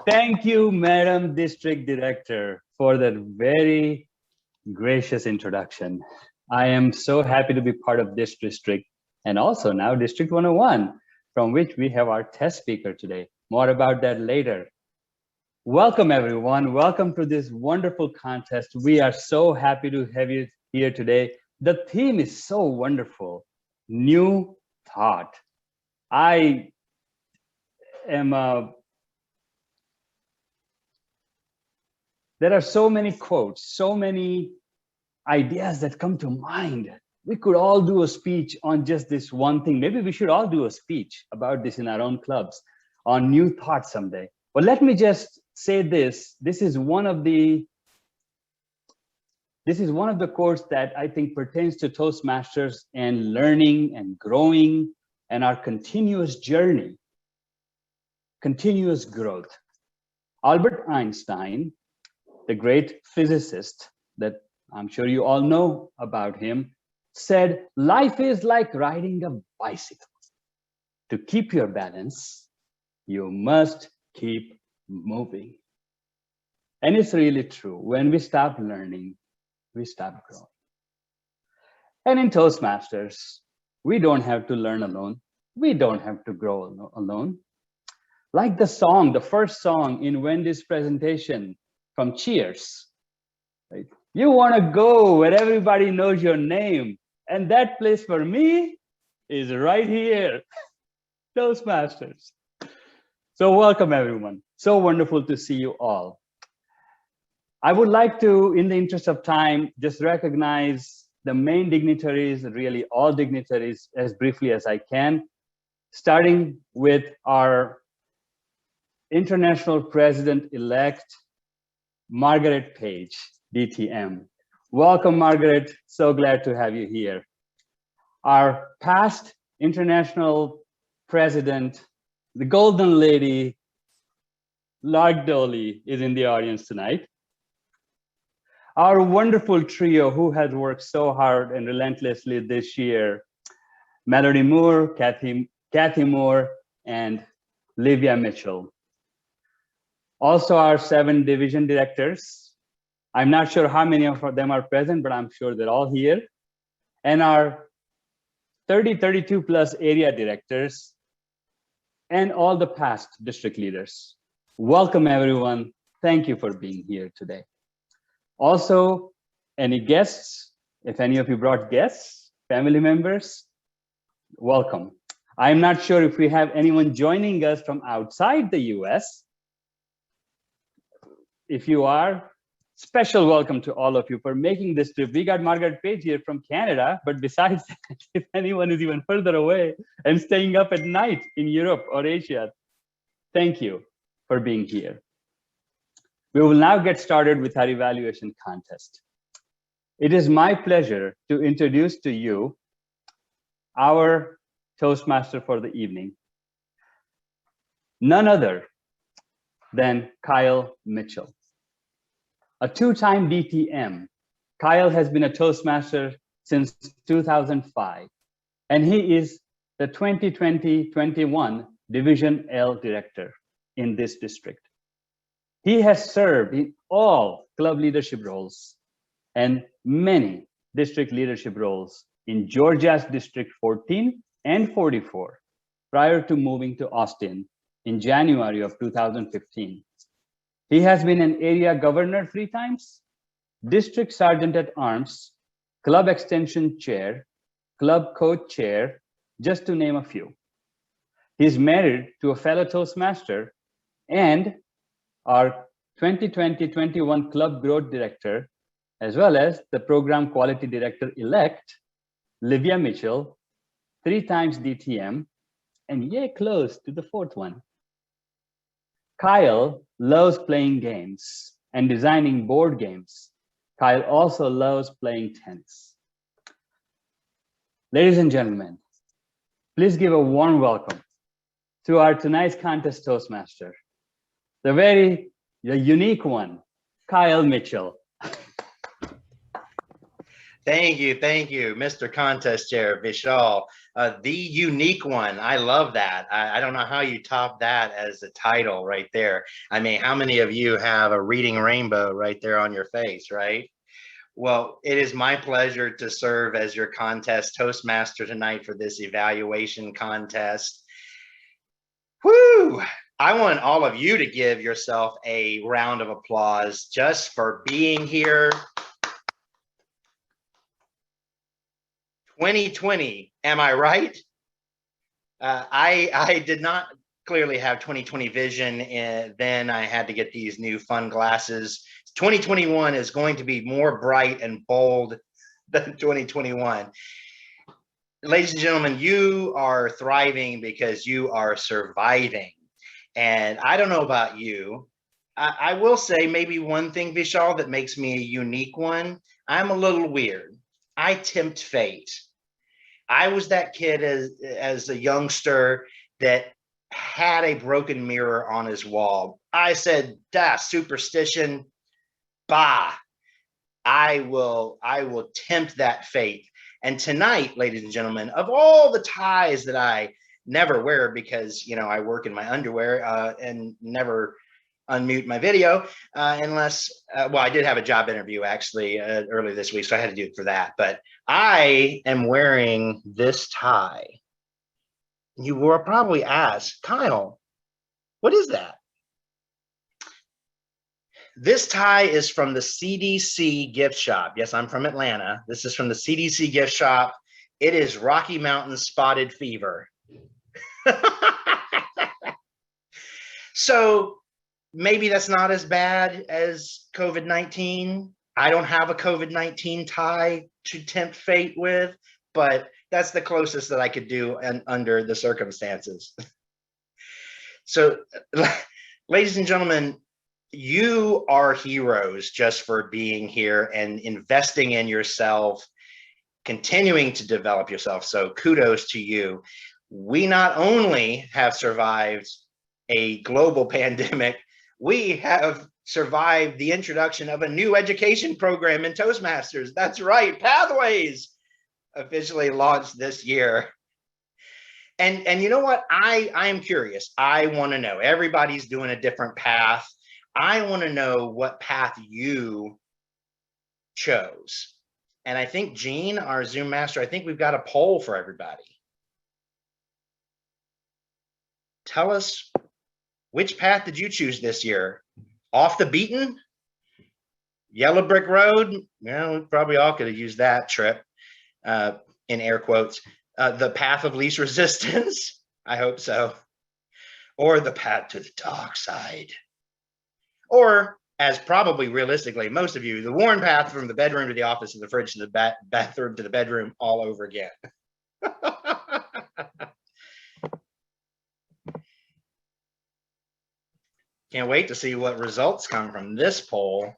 Thank you, Madam District Director, for that very gracious introduction. I am so happy to be part of this district and also now District 101, from which we have our test speaker today. More about that later. Welcome, everyone. Welcome to this wonderful contest. We are so happy to have you here today. The theme is so wonderful. New thought. I am there are so many quotes, so many ideas that come to mind. We could all do a speech on just this one thing. Maybe we should all do a speech about this in our own clubs on new thoughts someday. But let me just say this. This is one of the quotes that I think pertains to Toastmasters and learning and growing and our continuous journey, continuous growth. Albert Einstein, the great physicist that I'm sure you all know about him, said, life is like riding a bicycle. To keep your balance, you must keep moving. And it's really true. When we stop learning, we stop growing. And in Toastmasters, we don't have to learn alone. We don't have to grow alone. Like the song, the first song in Wendy's presentation from Cheers, right? You want to go where everybody knows your name. And that place for me is right here, Toastmasters. So welcome, everyone. So wonderful to see you all. I would like to, in the interest of time, just recognize the main dignitaries, really all dignitaries, as briefly as I can, starting with our International President-elect, Margaret Page, DTM. Welcome, Margaret. So glad to have you here. Our past international president, the Golden Lady, Lord Dolly, is in the audience tonight. Our wonderful trio who has worked so hard and relentlessly this year, Melody Moore, Kathy Moore, and Livia Mitchell. Also our 7 division directors. I'm not sure how many of them are present, but I'm sure they're all here. And our 32 plus area directors and all the past district leaders. Welcome, everyone. Thank you for being here today. Also, any guests, if any of you brought guests, family members, welcome. I'm not sure if we have anyone joining us from outside the US. If you are, special welcome to all of you for making this trip. We got Margaret Page here from Canada, but besides that, if anyone is even further away and staying up at night in Europe or Asia, thank you for being here. We will now get started with our evaluation contest. It is my pleasure to introduce to you our Toastmaster for the evening, none other than Kyle Mitchell. A 2-time DTM, Kyle has been a Toastmaster since 2005, and he is the 2020-21 Division L Director in this district. He has served in all club leadership roles and many district leadership roles in Georgia's District 14 and 44 prior to moving to Austin in January of 2015. He has been an area governor 3 times, district sergeant at arms, club extension chair, club coach chair, just to name a few. He's married to a fellow Toastmaster and our 2020-21 club growth director, as well as the program quality director-elect, Livia Mitchell, 3 times DTM, and yay close to the 4th one. Kyle loves playing games and designing board games. Kyle also loves playing tennis. Ladies and gentlemen, please give a warm welcome to our tonight's contest Toastmaster, the unique one, Kyle Mitchell. Thank you, Mr. Contest Chair Vishal, the unique one. I love that. I don't know how you top that as a title right there. I mean, how many of you have a reading rainbow right there on your face, right? Well, it is my pleasure to serve as your contest Toastmaster tonight for this evaluation contest. Woo! I want all of you to give yourself a round of applause just for being here. 2020, am I right? I did not clearly have 2020 vision, and then I had to get these new fun glasses. 2021 is going to be more bright and bold than 2021. Ladies and gentlemen, you are thriving because you are surviving. And I don't know about you. I will say maybe one thing, Vishal, that makes me a unique one. I'm a little weird. I tempt fate. I was that kid as a youngster that had a broken mirror on his wall. I said, superstition, bah, I will tempt that fate. And tonight, ladies and gentlemen, of all the ties that I never wear because, you know, I work in my underwear and never unmute my video unless, well, I did have a job interview actually earlier this week, so I had to do it for that. But I am wearing this tie. You will probably ask, Kyle, what is that? This tie is from the CDC gift shop. Yes, I'm from Atlanta. This is from the CDC gift shop. It is Rocky Mountain Spotted Fever. So maybe that's not as bad as COVID-19. I don't have a COVID-19 tie to tempt fate with, but that's the closest that I could do under the circumstances. So, ladies and gentlemen, you are heroes just for being here and investing in yourself, continuing to develop yourself. So kudos to you. We not only have survived a global pandemic, we have survived the introduction of a new education program in Toastmasters. That's right, Pathways officially launched this year. And you know what? I am curious. I want to know. Everybody's doing a different path. I want to know what path you chose. And I think Gene, our Zoom master, I think we've got a poll for everybody. Tell us, which path did you choose this year? Off the beaten? Yellow brick road? Well, we probably all could have used that trip, in air quotes. The path of least resistance? I hope so. Or the path to the dark side? Or, as probably realistically, most of you, the worn path from the bedroom to the office to the fridge to the bathroom to the bedroom all over again. Can't wait to see what results come from this poll.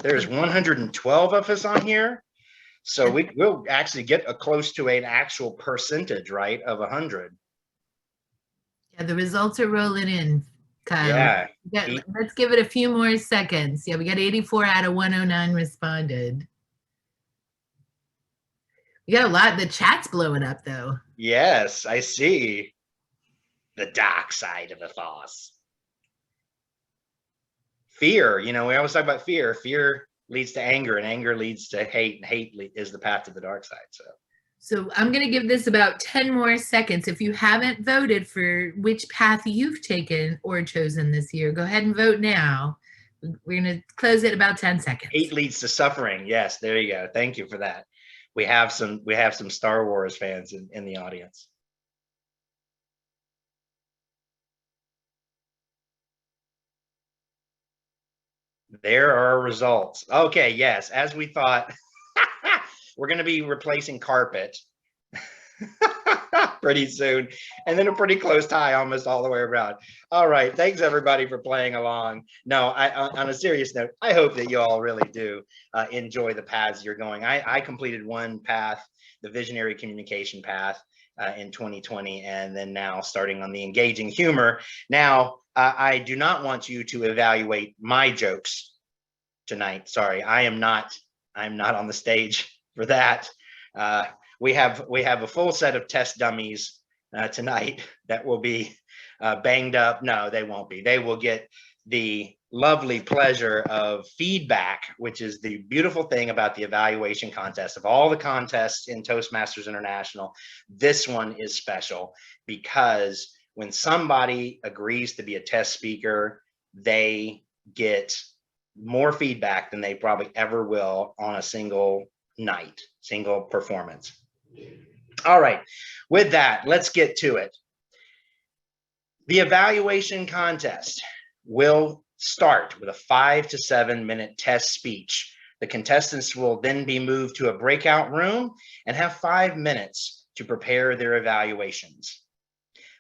There's 112 of us on here. So we'll actually get close to an actual percentage, right, of 100. Yeah, the results are rolling in, Kyle. Yeah. Let's give it a few more seconds. Yeah, we got 84 out of 109 responded. We got a lot. The chat's blowing up, though. Yes, I see. The dark side of the force. Fear, you know, we always talk about fear. Fear leads to anger, and anger leads to hate, and hate is the path to the dark side. So I'm going to give this about 10 more seconds. If you haven't voted for which path you've taken or chosen this year, go ahead and vote now. We're going to close it about 10 seconds. Hate leads to suffering. Yes, there you go. Thank you for that. We have some Star Wars fans in the audience. There are results. Okay, yes, as we thought, we're going to be replacing carpet pretty soon, and then a pretty close tie almost all the way around. All right, thanks everybody for playing along. No, on a serious note, I hope that you all really do enjoy the paths you're going. I completed one path, the visionary communication path, in 2020, and then now starting on the engaging humor. Now, I do not want you to evaluate my jokes tonight. Sorry, I am not I'm not on the stage for that. We have a full set of test dummies tonight that will be banged up. No, they won't be. They will get the lovely pleasure of feedback, which is the beautiful thing about the evaluation contest. Of all the contests in Toastmasters International, this one is special because when somebody agrees to be a test speaker, they get more feedback than they probably ever will on a single night, single performance. All right, with that, let's get to it. The evaluation contest will start with a 5 to 7 minute test speech. The contestants will then be moved to a breakout room and have 5 minutes to prepare their evaluations.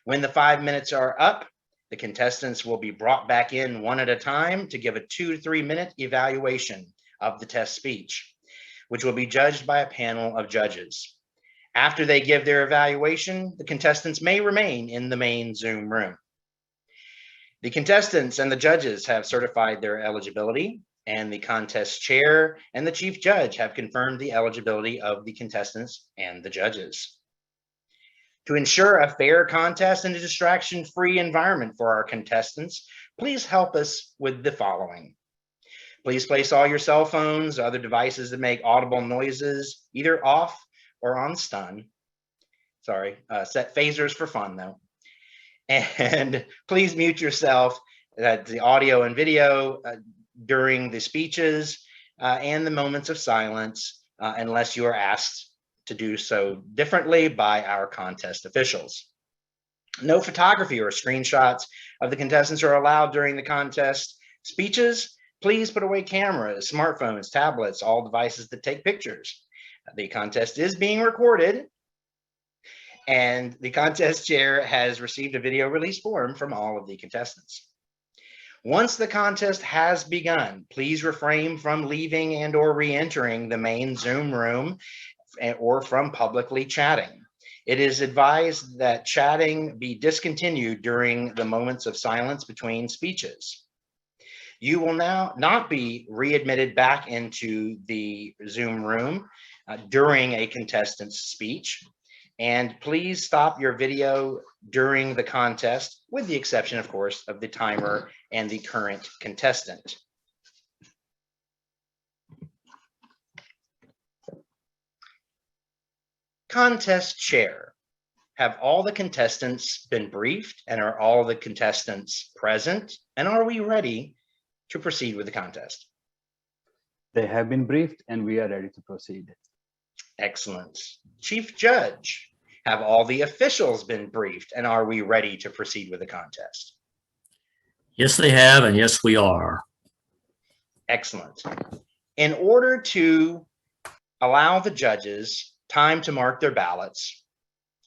When the 5 minutes are up, the contestants will be brought back in one at a time to give a 2 to 3 minute evaluation of the test speech, which will be judged by a panel of judges. After they give their evaluation, the contestants may remain in the main Zoom room. The contestants and the judges have certified their eligibility, and the contest chair and the chief judge have confirmed the eligibility of the contestants and the judges. To ensure a fair contest and a distraction-free environment for our contestants, please help us with the following. Please place all your cell phones, other devices that make audible noises, either off or on stun. Set phasers for fun though. And please mute yourself, the audio and video during the speeches and the moments of silence, unless you are asked to do so differently by our contest officials. No photography or screenshots of the contestants are allowed during the contest speeches. Please put away cameras, smartphones, tablets, all devices that take pictures. The contest is being recorded, and the contest chair has received a video release form from all of the contestants. Once the contest has begun, please refrain from leaving and or re-entering the main Zoom room or from publicly chatting. It is advised that chatting be discontinued during the moments of silence between speeches. You will now not be readmitted back into the Zoom room during a contestant's speech. And please stop your video during the contest, with the exception, of course, of the timer and the current contestant. Contest chair. Have all the contestants been briefed, and are all the contestants present? And are we ready to proceed with the contest? They have been briefed and we are ready to proceed. Excellent. Chief Judge, have all the officials been briefed, and are we ready to proceed with the contest? Yes, they have, and yes, we are. Excellent. In order to allow the judges time to mark their ballots,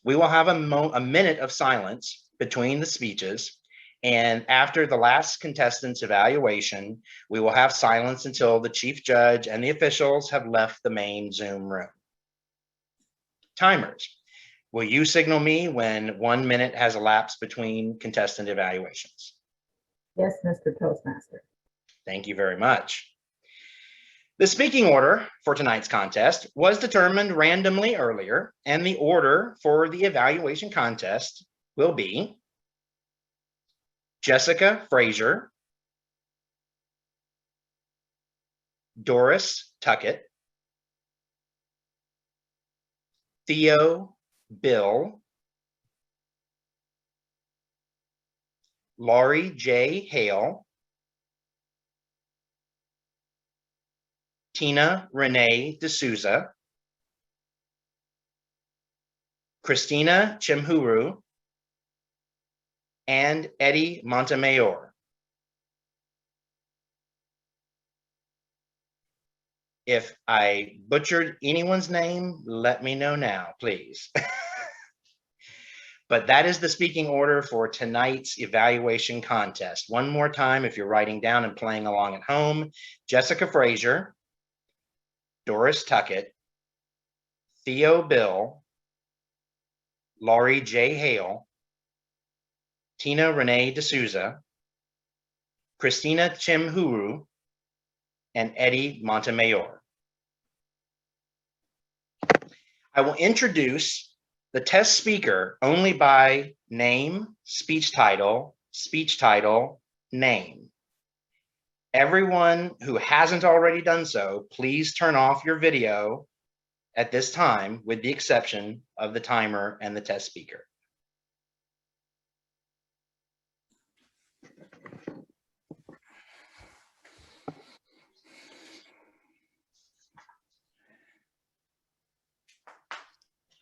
we will have a minute of silence between the speeches, and after the last contestant's evaluation, we will have silence until the chief judge and the officials have left the main Zoom room. Timers, will you signal me when 1 minute has elapsed between contestant evaluations? Yes, Mr. Toastmaster. Thank you very much. The speaking order for tonight's contest was determined randomly earlier, and the order for the evaluation contest will be Jessica Frazier, Doris Tuckett, Theo Bill, Laurie J. Hale, Tina Renee D'Souza, Christina Chimhuru, and Eddie Montemayor. If I butchered anyone's name, let me know now, please. But that is the speaking order for tonight's evaluation contest. One more time, if you're writing down and playing along at home: Jessica Frazier, Doris Tuckett, Theo Bill, Laurie J. Hale, Tina Renee D'Souza, Christina Chimhuru, and Eddie Montemayor. I will introduce the test speaker only by name, speech title, name. Everyone who hasn't already done so, please turn off your video at this time, with the exception of the timer and the test speaker.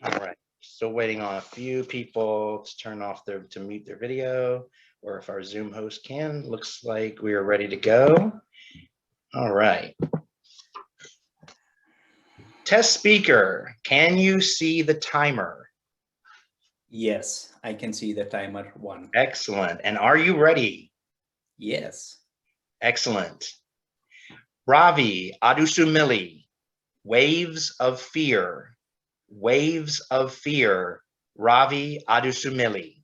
All right, still waiting on a few people to turn off to mute their video, or if our Zoom host can. Looks like we are ready to go. All right. Test speaker, can you see the timer? Yes, I can see the timer 1. Excellent. And are you ready? Yes. Excellent. Ravi Adusumilli, Waves of Fear. Waves of Fear, Ravi Adusumilli.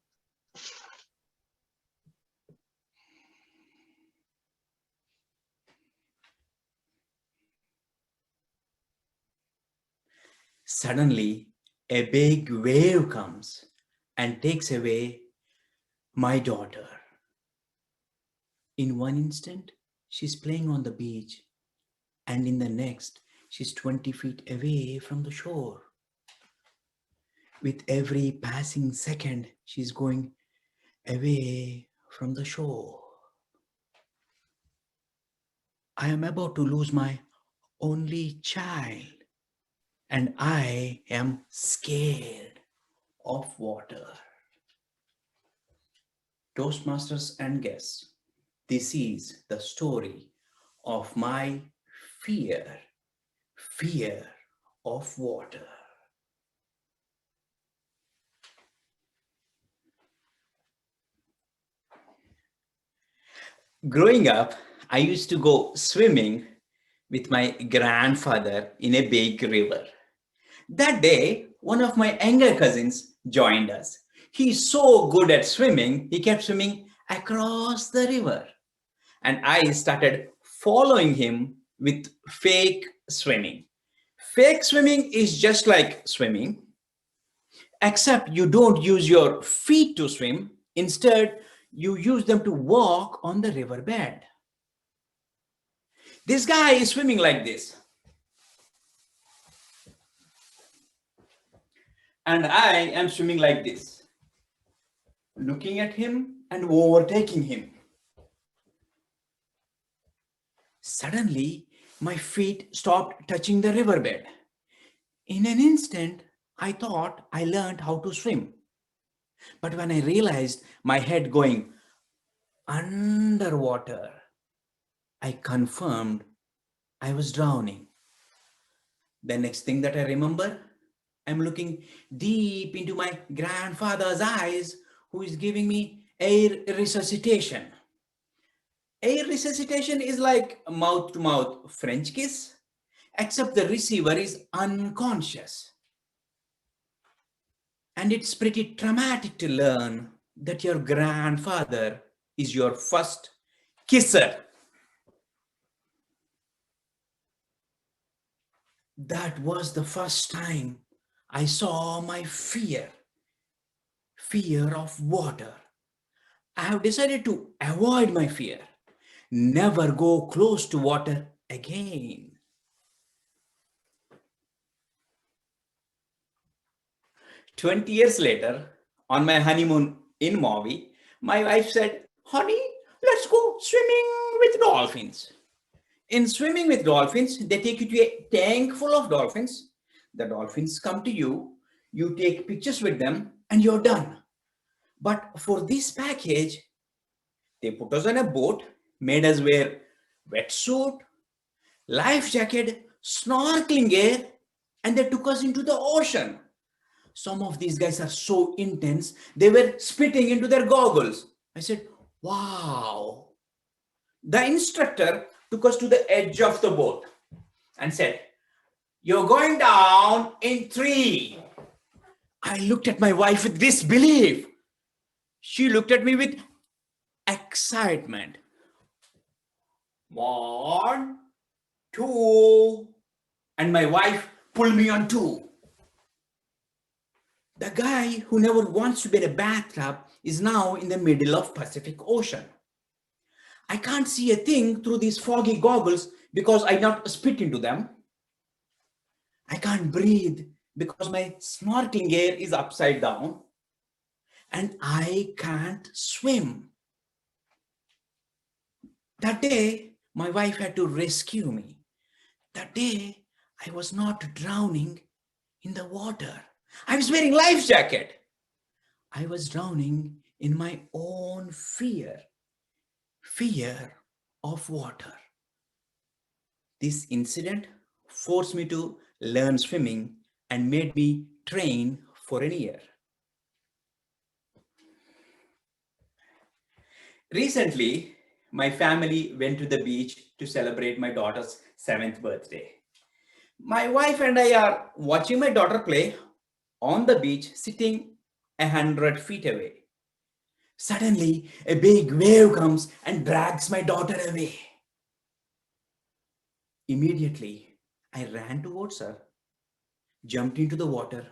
Suddenly, a big wave comes and takes away my daughter. In one instant, she's playing on the beach, and in the next, she's 20 feet away from the shore. With every passing second, she's going away from the shore. I am about to lose my only child, and I am scared of water. Toastmasters and guests, this is the story of my fear of water. Growing up, I used to go swimming with my grandfather in a big river. That day, one of my younger cousins joined us. He's so good at swimming, he kept swimming across the river. And I started following him with fake swimming. Fake swimming is just like swimming, except you don't use your feet to swim. Instead, you use them to walk on the riverbed. This guy is swimming like this. And I am swimming like this, looking at him and overtaking him. Suddenly, my feet stopped touching the riverbed. In an instant, I thought I learned how to swim. But when I realized my head going underwater, I confirmed I was drowning. The next thing that I remember, I'm looking deep into my grandfather's eyes, who is giving me air resuscitation. Air resuscitation is like a mouth-to-mouth French kiss, except the receiver is unconscious. And it's pretty traumatic to learn that your grandfather is your first kisser. That was the first time I saw my fear of water. I have decided to avoid my fear, never go close to water again. "20 years later, on my honeymoon in Maui, my wife said, "Honey, let's go swimming with dolphins." In swimming with dolphins, they take you to a tank full of dolphins. The dolphins come to you, you take pictures with them, and you're done. But for this package, they put us on a boat, made us wear wetsuit, life jacket, snorkeling gear, and they took us into the ocean. Some of these guys are so intense, they were spitting into their goggles. I said, wow. The instructor took us to the edge of the boat and said, "You're going down in 3. I looked at my wife with disbelief. She looked at me with excitement. 1, 2, and my wife pulled me on 2. The guy who never wants to be in a bathtub is now in the middle of Pacific Ocean. I can't see a thing through these foggy goggles because I not spit into them. I can't breathe because my snorkeling gear is upside down. And I can't swim. That day, my wife had to rescue me. That day, I was not drowning in the water. I was wearing life jacket. I was drowning in my own fear of water. This incident forced me to learn swimming and made me train for a year. Recently, my family went to the beach to celebrate my daughter's 7th birthday. My wife and I are watching my daughter play on the beach, sitting 100 feet away. Suddenly, a big wave comes and drags my daughter away. Immediately, I ran towards her, jumped into the water,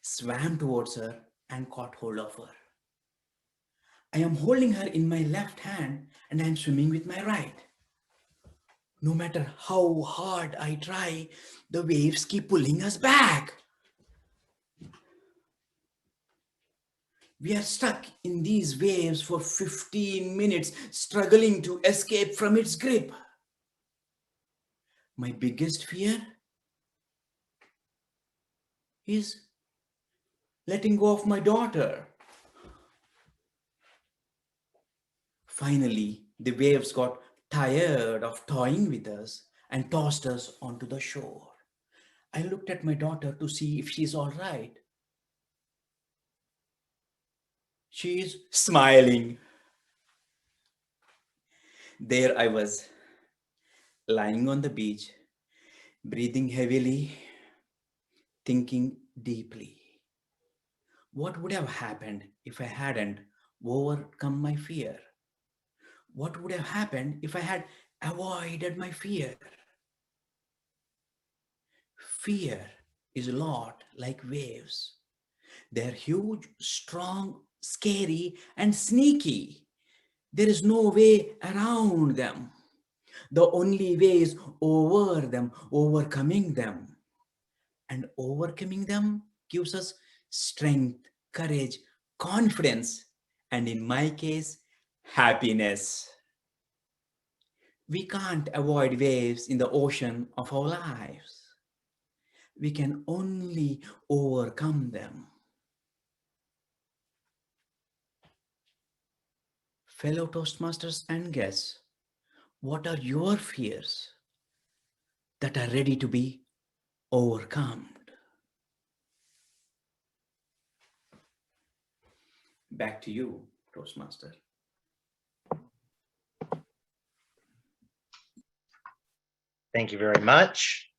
swam towards her, and caught hold of her. I am holding her in my left hand and I am swimming with my right. No matter how hard I try, the waves keep pulling us back. We are stuck in these waves for 15 minutes, struggling to escape from its grip. My biggest fear is letting go of my daughter. Finally, the waves got tired of toying with us and tossed us onto the shore. I looked at my daughter to see if she's all right. She is smiling. There I was, lying on the beach, breathing heavily, thinking deeply. What would have happened if I hadn't overcome my fear? What would have happened if I had avoided my fear? Fear is a lot like waves. They're huge, strong, scary, and sneaky. There is no way around them. The only way is over them, overcoming them. And overcoming them gives us strength, courage, confidence, and in my case, happiness. We can't avoid waves in the ocean of our lives. We can only overcome them. Fellow Toastmasters and guests, what are your fears that are ready to be overcome? Back to you, Toastmaster. Thank you very much.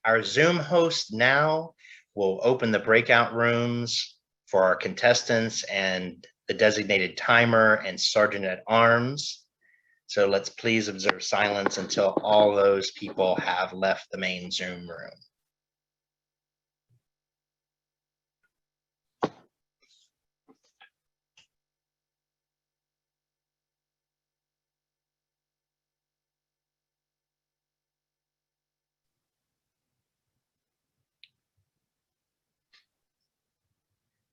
Our Zoom host now will open the breakout rooms for our contestants and the designated timer and sergeant at arms. So let's please observe silence until all those people have left the main Zoom room.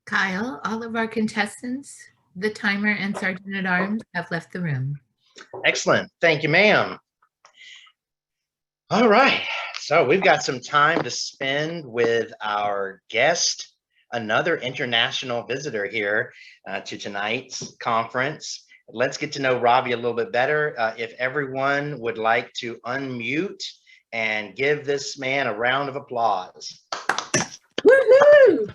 Kyle, all of our contestants, the timer and sergeant at arms have left the room. Excellent. Thank you, ma'am. All right. So we've got some time to spend with our guest, another international visitor here to tonight's conference. Let's get to know Ravi a little bit better. If everyone would like to unmute and give this man a round of applause. Woohoo!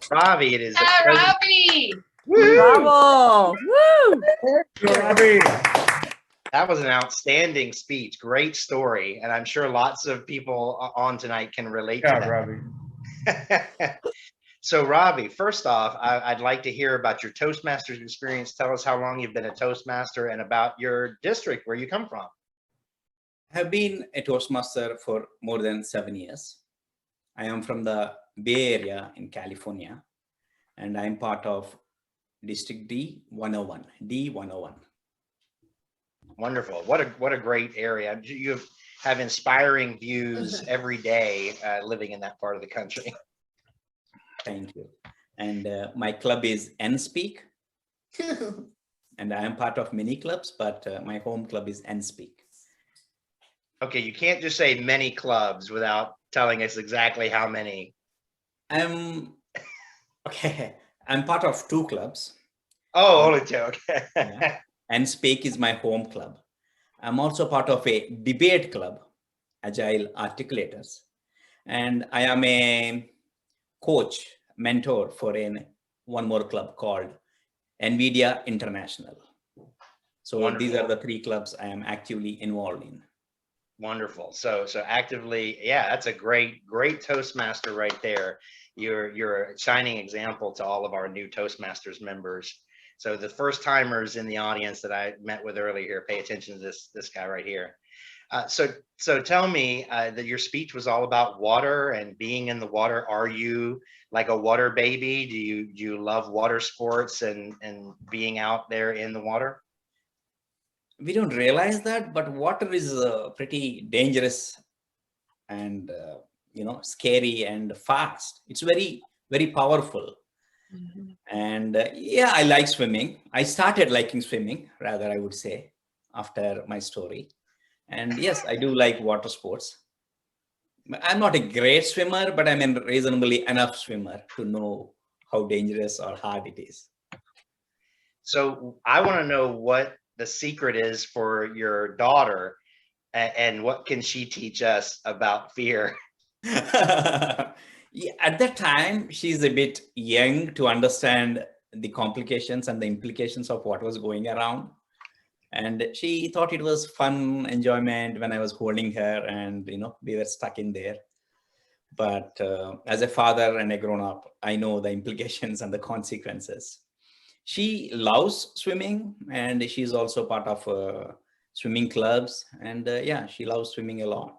Ravi, it is a Ah, pleasure. Robbie! Bravo! Woo! Ravi. That was an outstanding speech. Great story. And I'm sure lots of people on tonight can relate to that. Ravi. So Ravi, first off, I'd like to hear about your Toastmasters experience. Tell us how long you've been a Toastmaster and about your district, where you come from. I have been a Toastmaster for more than 7 years. I am from the Bay Area in California, and I'm part of District D101, D101. Wonderful. What a great area. You have inspiring views every day living in that part of the country. Thank you. And my club is NSpeak. And I am part of many clubs, but my home club is NSpeak. Okay, you can't just say many clubs without telling us exactly how many. Okay, I'm part of 2 clubs. Oh, only 2. Okay. Yeah. NSpeak is my home club. I'm also part of a debate club, Agile Articulators. And I am a coach, mentor for one more club called NVIDIA International. So Wonderful. These are the 3 clubs I am actively involved in. Wonderful. So actively, yeah, that's a great Toastmaster right there. You're a shining example to all of our new Toastmasters members. So the first timers in the audience that I met with earlier here, pay attention to this guy right here. So tell me that your speech was all about water and being in the water. Are you like a water baby? Do you love water sports and being out there in the water? We don't realize that, but water is pretty dangerous and scary and fast. It's very, very powerful. Mhm. And yeah, I like swimming. I started liking swimming, rather, I would say, after my story. And yes, I do like water sports. I'm not a great swimmer, but I'm a reasonably enough swimmer to know how dangerous or hard it is. So I want to know what the secret is for your daughter and what can she teach us about fear? Yeah, at that time, she's a bit young to understand the complications and the implications of what was going around. And she thought it was fun enjoyment when I was holding her and, we were stuck in there. But as a father and a grown-up, I know the implications and the consequences. She loves swimming, and she's also part of swimming clubs. And yeah, she loves swimming a lot,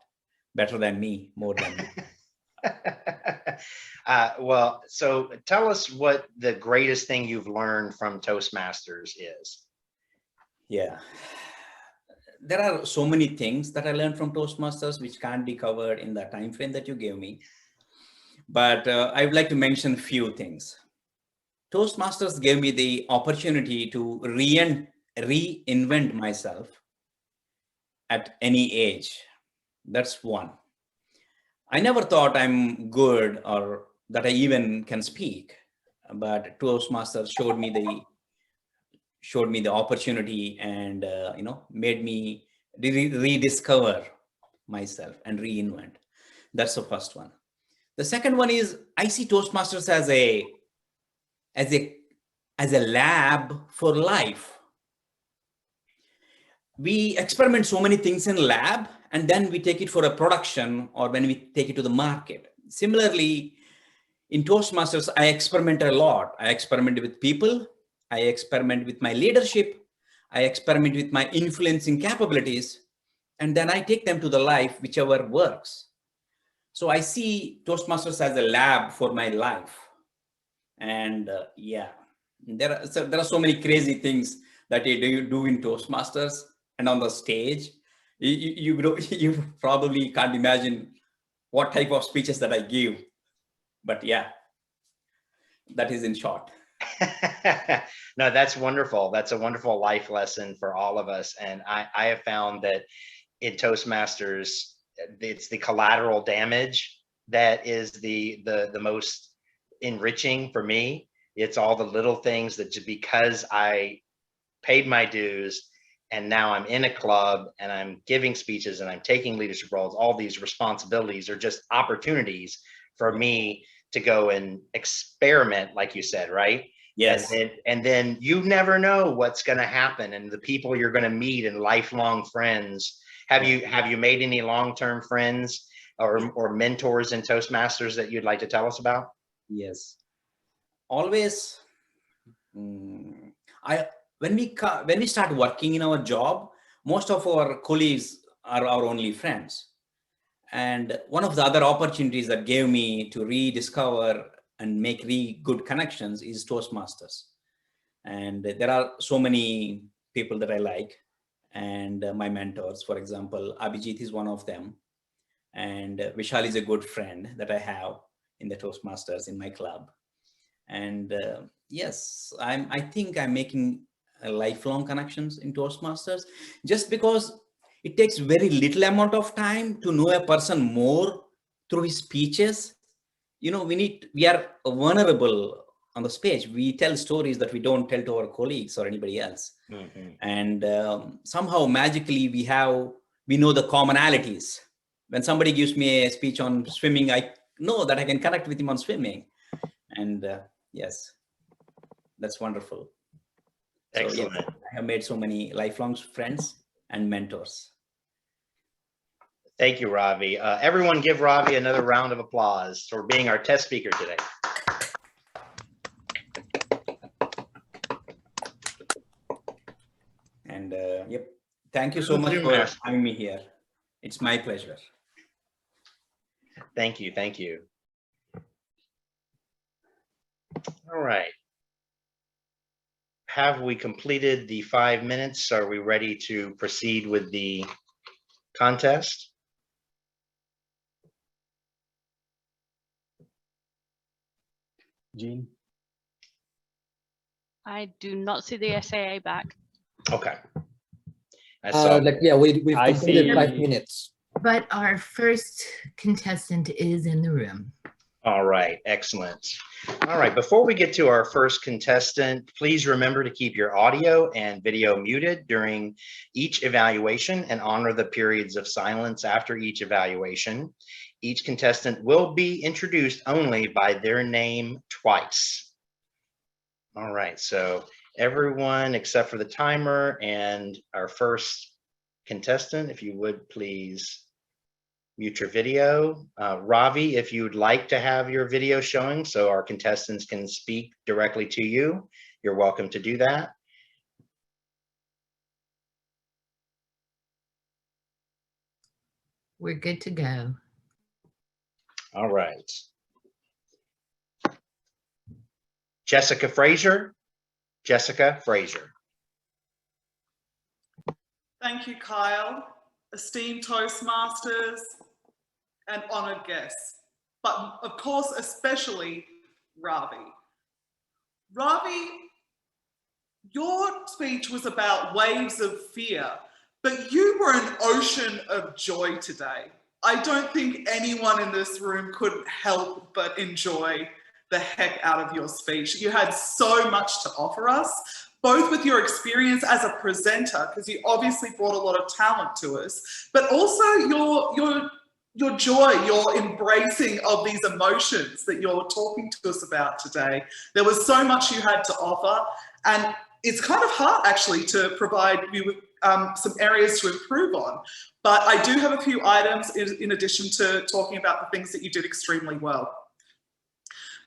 better than me, more than me. Well, so tell us what the greatest thing you've learned from Toastmasters is. Yeah, there are so many things that I learned from Toastmasters which can't be covered in the time frame that you gave me. But I would like to mention a few things. Toastmasters gave me the opportunity to reinvent myself at any age. That's one. I never thought I'm good or that I even can speak, but Toastmasters showed me the opportunity and made me rediscover myself and reinvent. That's the first one. The second one is I see Toastmasters as a lab for life. We experiment so many things in lab, and then we take it for a production or when we take it to the market. Similarly, in Toastmasters, I experiment a lot. I experiment with people. I experiment with my leadership. I experiment with my influencing capabilities. And then I take them to the life, whichever works. So I see Toastmasters as a lab for my life. And yeah, there are so many crazy things that you do in Toastmasters and on the stage. You probably can't imagine what type of speeches that I give. But yeah, that is in short. No, that's wonderful. That's a wonderful life lesson for all of us. And I have found that in Toastmasters, it's the collateral damage that is the most enriching for me. It's all the little things that just because I paid my dues and now I'm in a club and I'm giving speeches and I'm taking leadership roles, all these responsibilities are just opportunities for me to go and experiment, like you said, right? Yes. And then you never know what's going to happen and the people you're going to meet and lifelong friends. Have you made any long-term friends or mentors in Toastmasters that you'd like to tell us about? Yes. Always. When we start working in our job, most of our colleagues are our only friends. And one of the other opportunities that gave me to rediscover and make really good connections is Toastmasters. And there are so many people that I like, and my mentors, for example, Abhijit is one of them. And Vishal is a good friend that I have in the Toastmasters in my club. And yes, I think I'm making lifelong connections in Toastmasters, just because it takes very little amount of time to know a person more through his speeches. You know, we are vulnerable on the stage. We tell stories that we don't tell to our colleagues or anybody else. Mm-hmm. And somehow magically we know the commonalities. When somebody gives me a speech on swimming, I know that I can connect with him on swimming. And yes, that's wonderful. Excellent. So, yes, I have made so many lifelong friends and mentors. Thank you, Ravi. Everyone give Ravi another round of applause for being our test speaker today. And yep, thank you so much for having me here. It's my pleasure. Thank you. Thank you. All right. Have we completed the 5 minutes? Are we ready to proceed with the contest? Jean? I do not see the SAA back. Okay. Yeah, we've completed 5 minutes. But our first contestant is in the room. All right, excellent. All right, before we get to our first contestant, please remember to keep your audio and video muted during each evaluation and honor the periods of silence after each evaluation. Each contestant will be introduced only by their name twice. All right, so everyone except for the timer and our first contestant, if you would please mute your video. Ravi, if you would like to have your video showing so our contestants can speak directly to you, you're welcome to do that. We're good to go. All right. Jessica Frazier. Jessica Frazier. Thank you, Kyle. Esteemed Toastmasters and honored guests, but of course, especially Ravi. Ravi, your speech was about waves of fear, but you were an ocean of joy today. I don't think anyone in this room couldn't help but enjoy the heck out of your speech. You had so much to offer us, both with your experience as a presenter, because you obviously brought a lot of talent to us, but also your joy, your embracing of these emotions that you're talking to us about today. There was so much you had to offer, and it's kind of hard actually to provide you with some areas to improve on. But I do have a few items in addition to talking about the things that you did extremely well.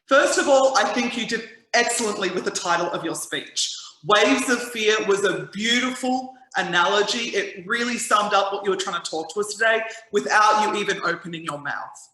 First of all, I think you did excellently with the title of your speech. Waves of Fear was a beautiful analogy. It really summed up what you were trying to talk to us today without you even opening your mouth.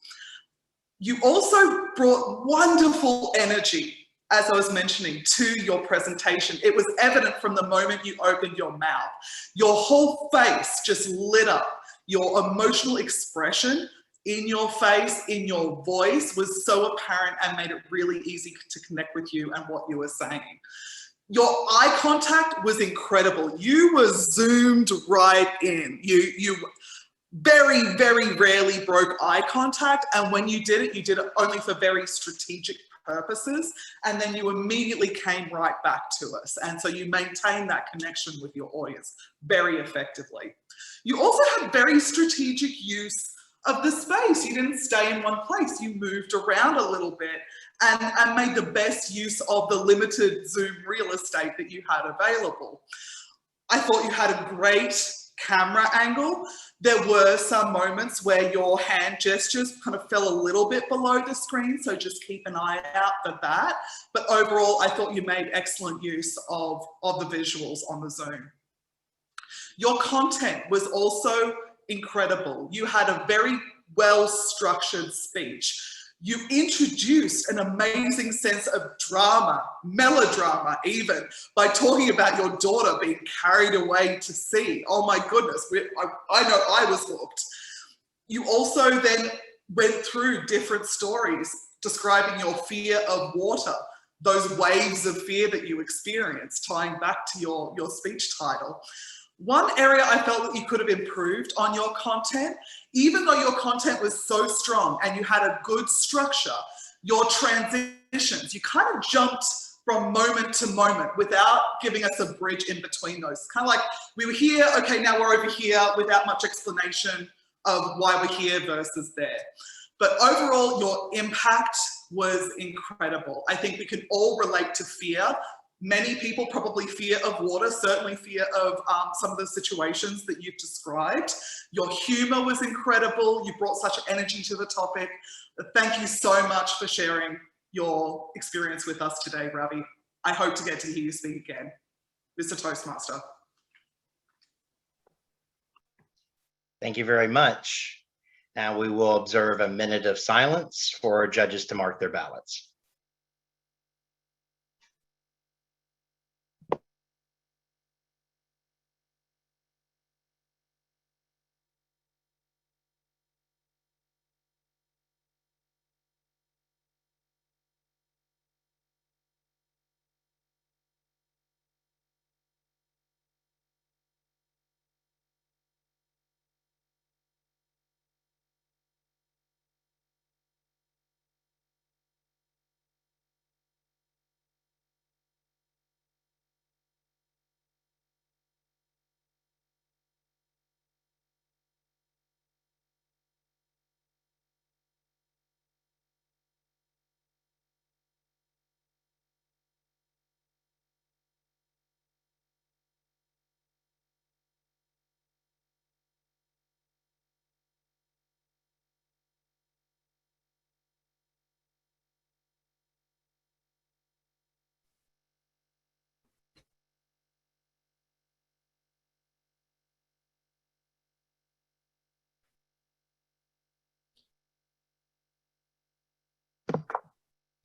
You also brought wonderful energy, as I was mentioning, to your presentation. It was evident from the moment you opened your mouth. Your whole face just lit up. Your emotional expression in your face, in your voice was so apparent and made it really easy to connect with you and what you were saying. Your eye contact was incredible. You were zoomed right in. You very, very rarely broke eye contact. And when you did it only for very strategic purposes. And then you immediately came right back to us. And so you maintained that connection with your audience very effectively. You also had very strategic use of the space. You didn't stay in one place. You moved around a little bit and made the best use of the limited Zoom real estate that you had available. I thought you had a great camera angle. There were some moments where your hand gestures kind of fell a little bit below the screen, so just keep an eye out for that. But overall, I thought you made excellent use of the visuals on the Zoom. Your content was also incredible. You had a very well-structured speech. You introduced an amazing sense of drama, melodrama even, by talking about your daughter being carried away to sea. Oh my goodness, I know I was hooked. You also then went through different stories describing your fear of water, those waves of fear that you experienced, tying back to your speech title. One area I felt that you could have improved on your content, even though your content was so strong and you had a good structure, your transitions, you kind of jumped from moment to moment without giving us a bridge in between those. Kind of like we were here, okay, now we're over here without much explanation of why we're here versus there. But overall, your impact was incredible. I think we can all relate to fear. Many people probably fear of water, certainly fear of some of the situations that you've described. Your humor was incredible. You brought such energy to the topic. Thank you so much for sharing your experience with us today, Ravi. I hope to get to hear you speak again. Mr. Toastmaster. Thank you very much. Now we will observe a minute of silence for our judges to mark their ballots.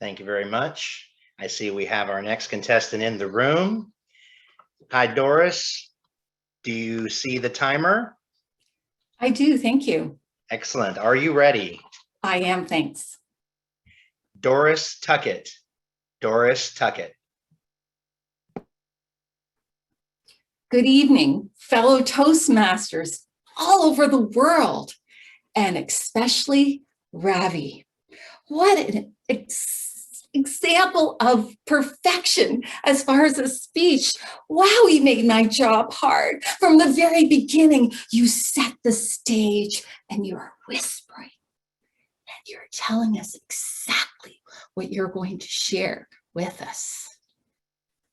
Thank you very much. I see we have our next contestant in the room. Hi, Doris. Do you see the timer? I do, thank you. Excellent. Are you ready? I am, thanks. Doris Tuckett. Doris Tuckett. Good evening, fellow Toastmasters all over the world, and especially Ravi. What an example of perfection as far as a speech. Wow, he made my job hard. From the very beginning, you set the stage and you're whispering and you're telling us exactly what you're going to share with us.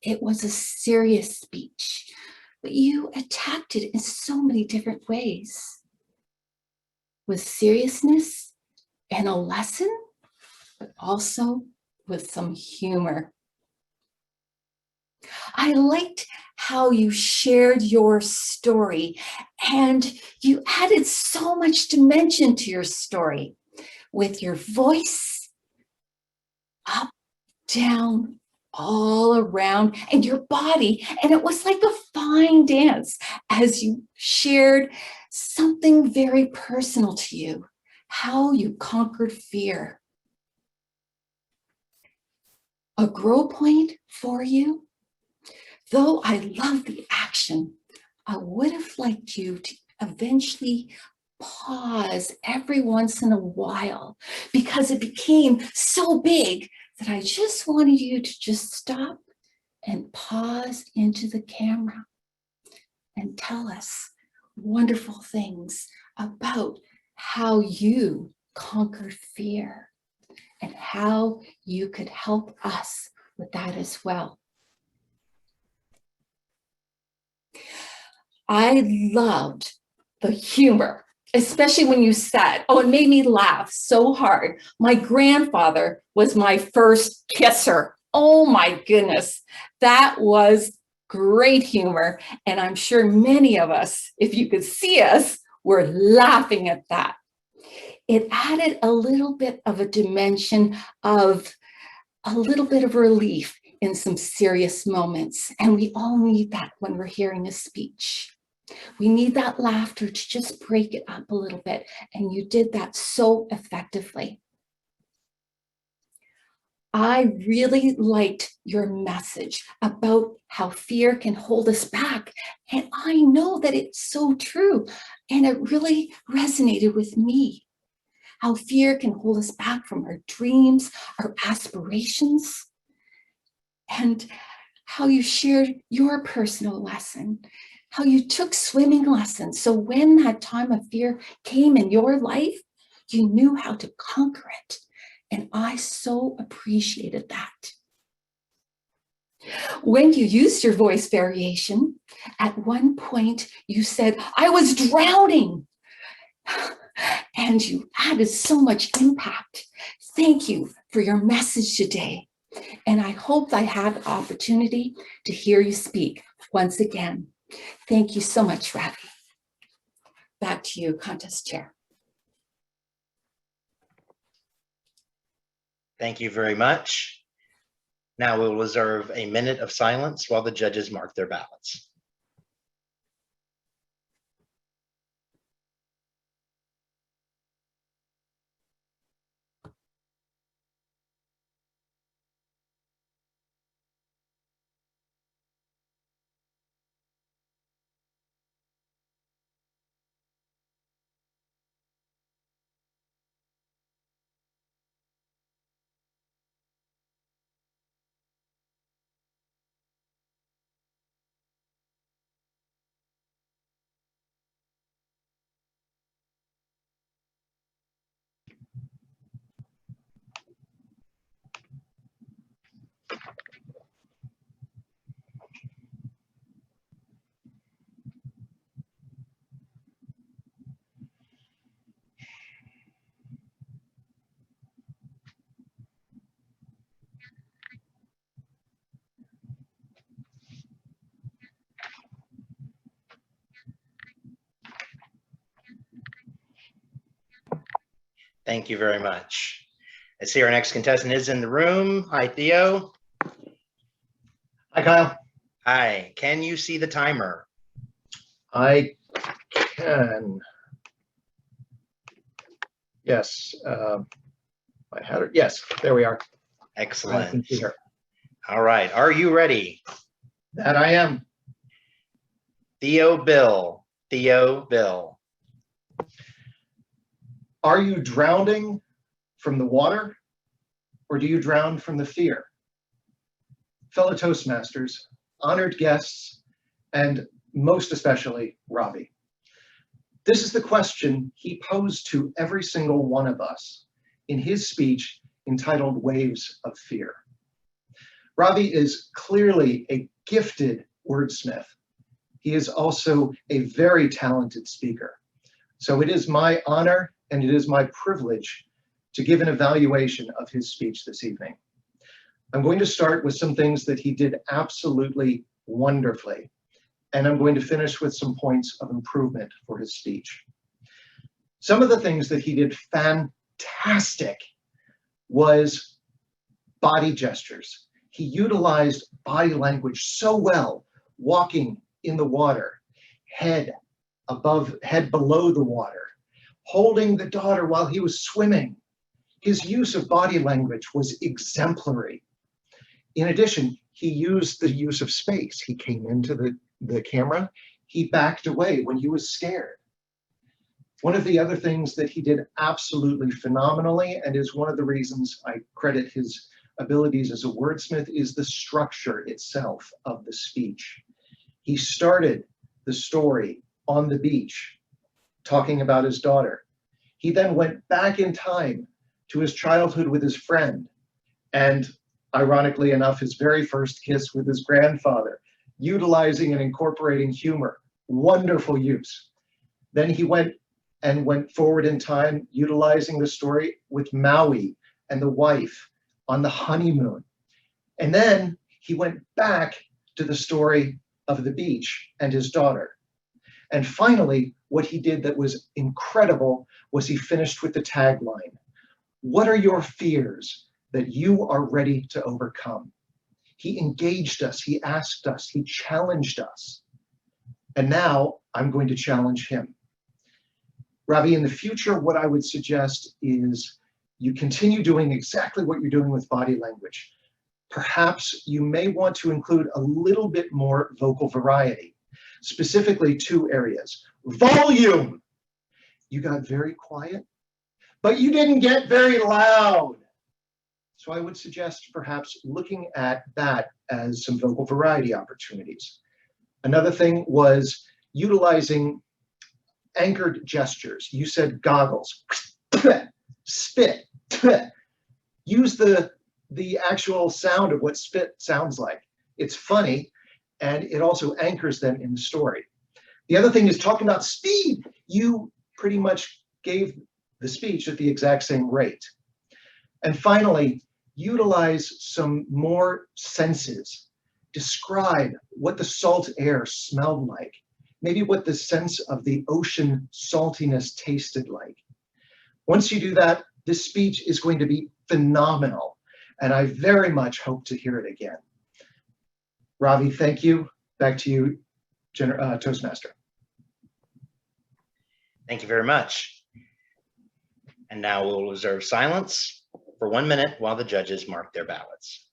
It was a serious speech, but you attacked it in so many different ways. With seriousness and a lesson, but also with some humor. I liked how you shared your story and you added so much dimension to your story with your voice, up, down, all around, and your body. And it was like a fine dance as you shared something very personal to you, how you conquered fear. A grow point for you, though I love the action, I would have liked you to eventually pause every once in a while because it became so big that I just wanted you to just stop and pause into the camera and tell us wonderful things about how you conquered fear and how you could help us with that as well. I loved the humor, especially when you said, oh, it made me laugh so hard. My grandfather was my first kisser. Oh my goodness, that was great humor. And I'm sure many of us, if you could see us, were laughing at that. it added a little bit of a dimension of a little bit of relief in some serious moments. And we all need that when we're hearing a speech. We need that laughter to just break it up a little bit. And you did that so effectively. I really liked your message about how fear can hold us back. And I know that it's so true. And it really resonated with me. How fear can hold us back from our dreams, our aspirations, and how you shared your personal lesson, how you took swimming lessons. So when that time of fear came in your life, you knew how to conquer it. And I so appreciated that. When you used your voice variation, at one point you said, "I was drowning." And you added so much impact. Thank you for your message today. And I hope I have the opportunity to hear you speak once again. Thank you so much, Ravi. Back to you, Contest Chair. Thank you very much. Now we'll reserve a minute of silence while the judges mark their ballots. Thank you very much. I see our next contestant is in the room. Hi, Theo. Hi, Kyle. Hi. Can you see the timer? I can. Yes. I had it. Yes, there we are. Excellent. I can see her. All right. Are you ready? That I am. Theo Bill. Theo Bill. Are you drowning from the water, or do you drown from the fear? Fellow Toastmasters, honored guests, and most especially Ravi. This is the question he posed to every single one of us in his speech entitled Waves of Fear. Ravi is clearly a gifted wordsmith. He is also a very talented speaker. So it is my honor and it is my privilege to give an evaluation of his speech this evening. I'm going to start with some things that he did absolutely wonderfully, and I'm going to finish with some points of improvement for his speech. Some of the things that he did fantastic was body gestures. He utilized body language so well, walking in the water, head below the water, holding the daughter while he was swimming. His use of body language was exemplary. In addition, he used the use of space. He came into the camera, he backed away when he was scared. One of the other things that he did absolutely phenomenally, and is one of the reasons I credit his abilities as a wordsmith, is the structure itself of the speech. He started the story on the beach, talking about his daughter. He then went back in time to his childhood with his friend, and ironically enough, his very first kiss with his grandfather, utilizing and incorporating humor. Wonderful use. Then he went forward in time, utilizing the story with Maui and the wife on the honeymoon. And then he went back to the story of the beach and his daughter. And finally, what he did that was incredible Was he finished with the tagline? What are your fears that you are ready to overcome? He engaged us, he asked us, he challenged us. And now I'm going to challenge him. Ravi, in the future, what I would suggest is you continue doing exactly what you're doing with body language. Perhaps you may want to include a little bit more vocal variety, specifically 2 areas. Volume! You got very quiet, but you didn't get very loud. So I would suggest perhaps looking at that as some vocal variety opportunities. Another thing was utilizing anchored gestures. You said goggles, spit, use the actual sound of what spit sounds like. It's funny, and it also anchors them in the story. The other thing is talking about speed. You pretty much gave the speech at the exact same rate. And finally, utilize some more senses. Describe what the salt air smelled like, maybe what the sense of the ocean saltiness tasted like. Once you do that, this speech is going to be phenomenal, and I very much hope to hear it again. Ravi, thank you. Back to you, Toastmaster. Thank you very much. And now we'll reserve silence for 1 minute while the judges mark their ballots.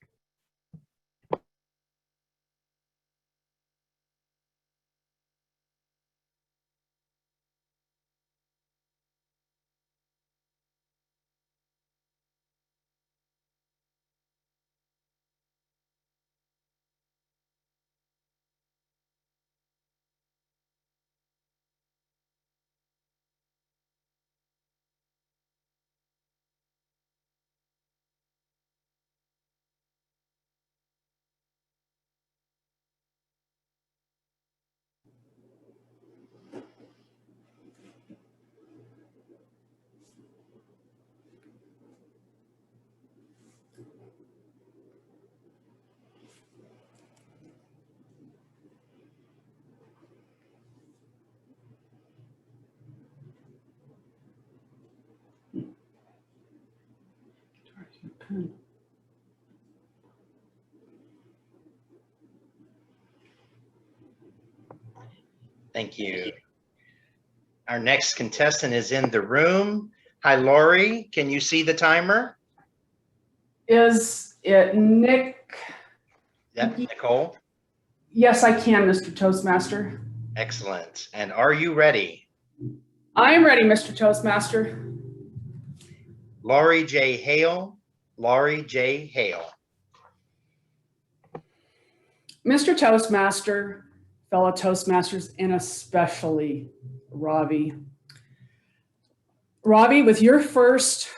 Thank you. Our next contestant is in the room. Hi, Laurie. Can you see the timer? Is it Nick? Yep, Nicole. Yes, I can, Mr. Toastmaster. Excellent. And are you ready? I am ready, Mr. Toastmaster. Laurie J. Hale. Laurie J. Hale. Mr. Toastmaster, fellow Toastmasters, and especially Ravi. Ravi, with your first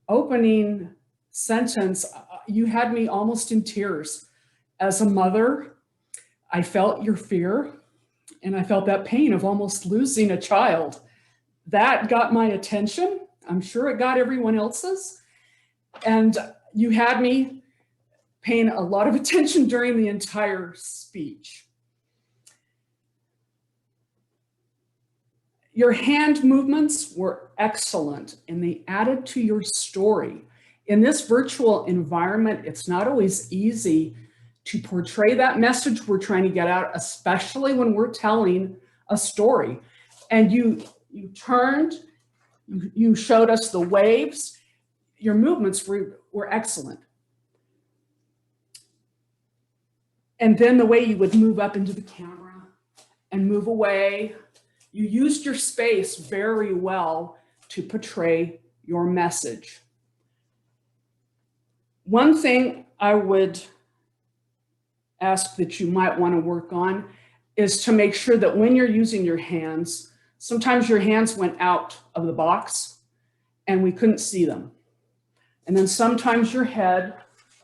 opening sentence, you had me almost in tears. As a mother, I felt your fear, and I felt that pain of almost losing a child. That got my attention. I'm sure it got everyone else's. And you had me paying a lot of attention during the entire speech. Your hand movements were excellent, and they added to your story. In this virtual environment, it's not always easy to portray that message we're trying to get out, especially when we're telling a story. And you turned, you showed us the waves. Your movements were excellent. And then the way you would move up into the camera and move away, you used your space very well to portray your message. One thing I would ask that you might want to work on is to make sure that when you're using your hands, sometimes your hands went out of the box and we couldn't see them. And then sometimes your head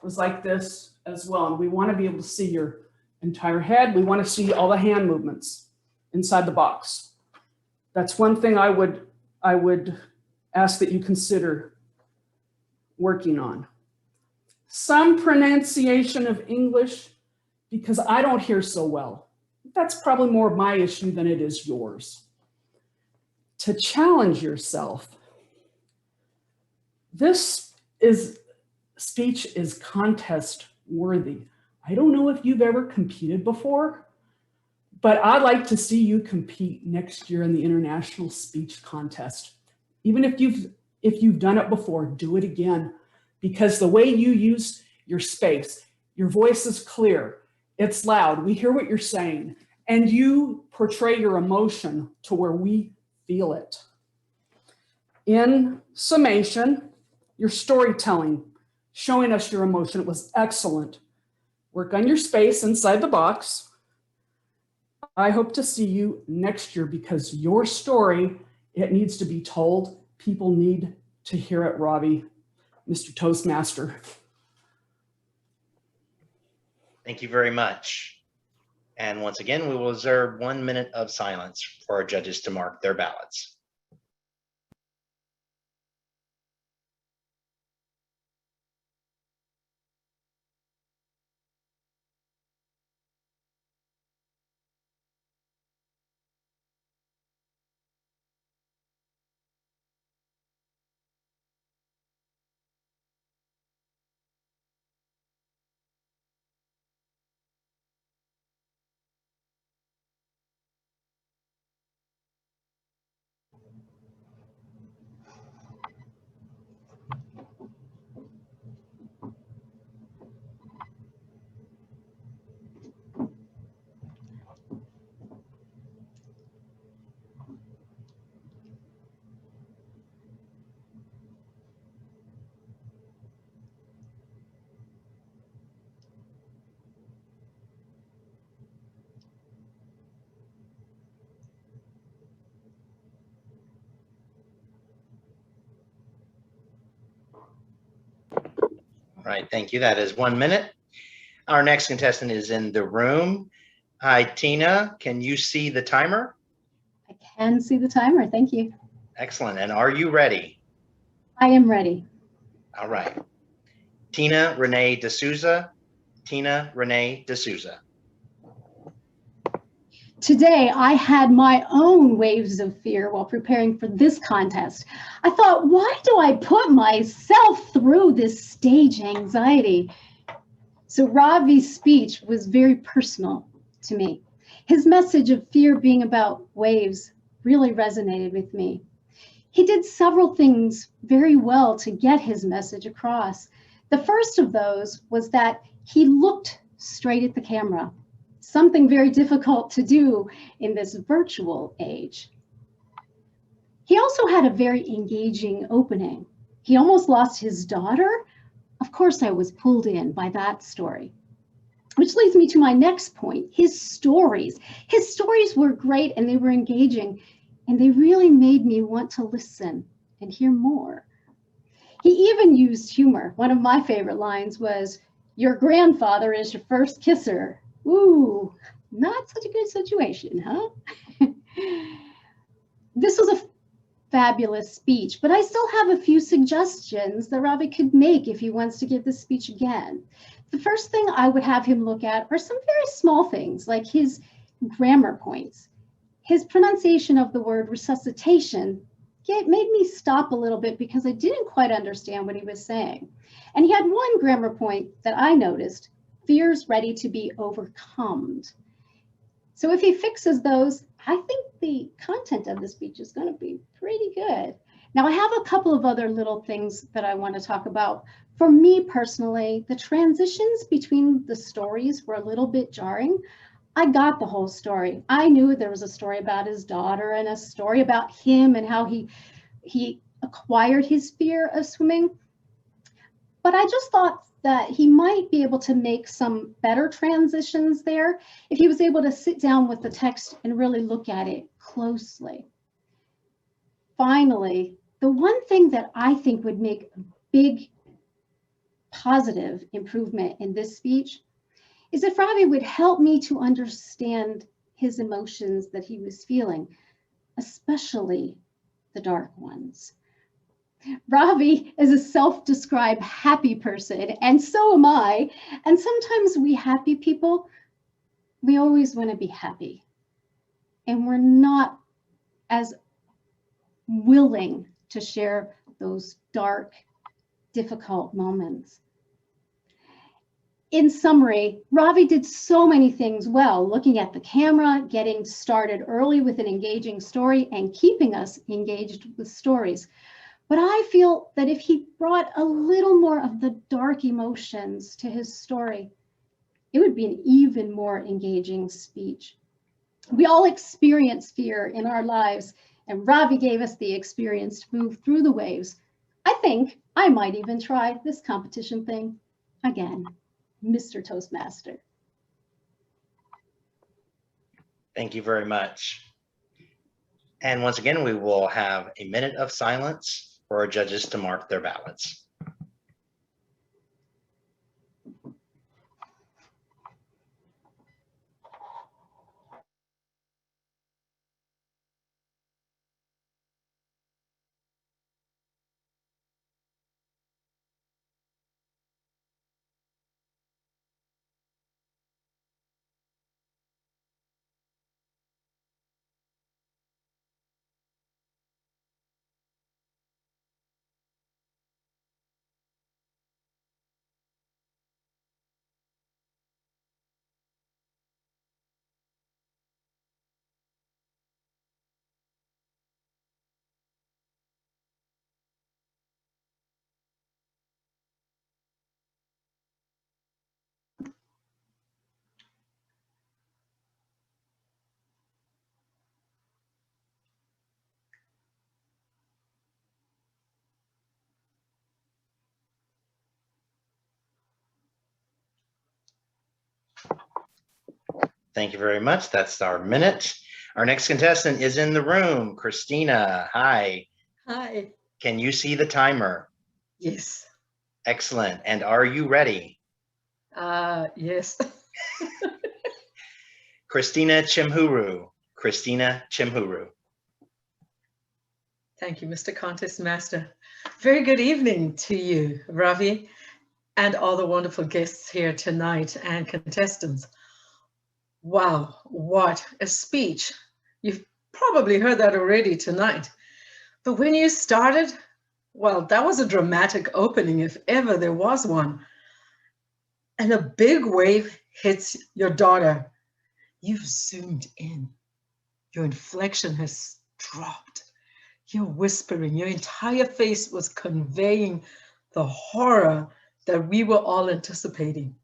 was like this as well. And we want to be able to see your entire head. We want to see all the hand movements inside the box. That's one thing I would ask that you consider working on. Some pronunciation of English, because I don't hear so well. That's probably more of my issue than it is yours. to challenge yourself. This speech is contest worthy. I don't know if you've ever competed before, but I'd like to see you compete next year in the International Speech Contest. Even if you've done it before, do it again, because the way you use your space, your voice is clear, it's loud, we hear what you're saying, and you portray your emotion to where we feel it. In summation, your storytelling, showing us your emotion, it was excellent. Work on your space inside the box. I hope to see you next year because your story, it needs to be told. People need to hear it, Robbie, Mr. Toastmaster. Thank you very much. And once again, we will observe 1 minute of silence for our judges to mark their ballots. All right, thank you. That is 1 minute. Our next contestant is in the room. Hi, Tina. Can you see the timer? I can see the timer. Thank you. Excellent. And are you ready? I am ready. All right. Tina Renee D'Souza. Tina Renee D'Souza. Today, I had my own waves of fear while preparing for this contest. I thought, why do I put myself through this stage anxiety? So Ravi's speech was very personal to me. His message of fear being about waves really resonated with me. He did several things very well to get his message across. The first of those was that he looked straight at the camera. Something very difficult to do in this virtual age. He also had a very engaging opening. He almost lost his daughter. Of course, I was pulled in by that story. Which leads me to my next point, his stories. His stories were great and they were engaging and they really made me want to listen and hear more. He even used humor. One of my favorite lines was, "Your grandfather is your first kisser." Ooh, not such a good situation, huh? This was a fabulous speech, but I still have a few suggestions that Ravi could make if he wants to give this speech again. The first thing I would have him look at are some very small things, like his grammar points. His pronunciation of the word resuscitation made me stop a little bit because I didn't quite understand what he was saying. And he had one grammar point that I noticed, fears ready to be overcome. So if he fixes those, I think the content of the speech is going to be pretty good. Now I have a couple of other little things that I want to talk about. For me personally, the transitions between the stories were a little bit jarring. I got the whole story. I knew there was a story about his daughter and a story about him and how he acquired his fear of swimming. But I just thought that he might be able to make some better transitions there if he was able to sit down with the text and really look at it closely. Finally, the one thing that I think would make a big positive improvement in this speech is if Ravi would help me to understand his emotions that he was feeling, especially the dark ones. Ravi is a self-described happy person, and so am I. And sometimes we happy people, we always want to be happy. And we're not as willing to share those dark, difficult moments. In summary, Ravi did so many things well, looking at the camera, getting started early with an engaging story, and keeping us engaged with stories. But I feel that if he brought a little more of the dark emotions to his story, it would be an even more engaging speech. We all experience fear in our lives, and Ravi gave us the experience to move through the waves. I think I might even try this competition thing again. Mr. Toastmaster. Thank you very much. And once again, we will have a minute of silence for our judges to mark their ballots. Thank you very much. That's our minute. Our next contestant is in the room. Christina, hi. Hi. Can you see the timer? Yes. Excellent. And are you ready? Yes. Christina Chimhuru. Christina Chimhuru. Thank you, Mr. Contest Master. Very good evening to you, Ravi, and all the wonderful guests here tonight and contestants. Wow, what a speech. You've probably heard that already tonight. But when you started, well, that was a dramatic opening if ever there was one. And a big wave hits your daughter. You've zoomed in. Your inflection has dropped. You're whispering. Your entire face was conveying the horror that we were all anticipating.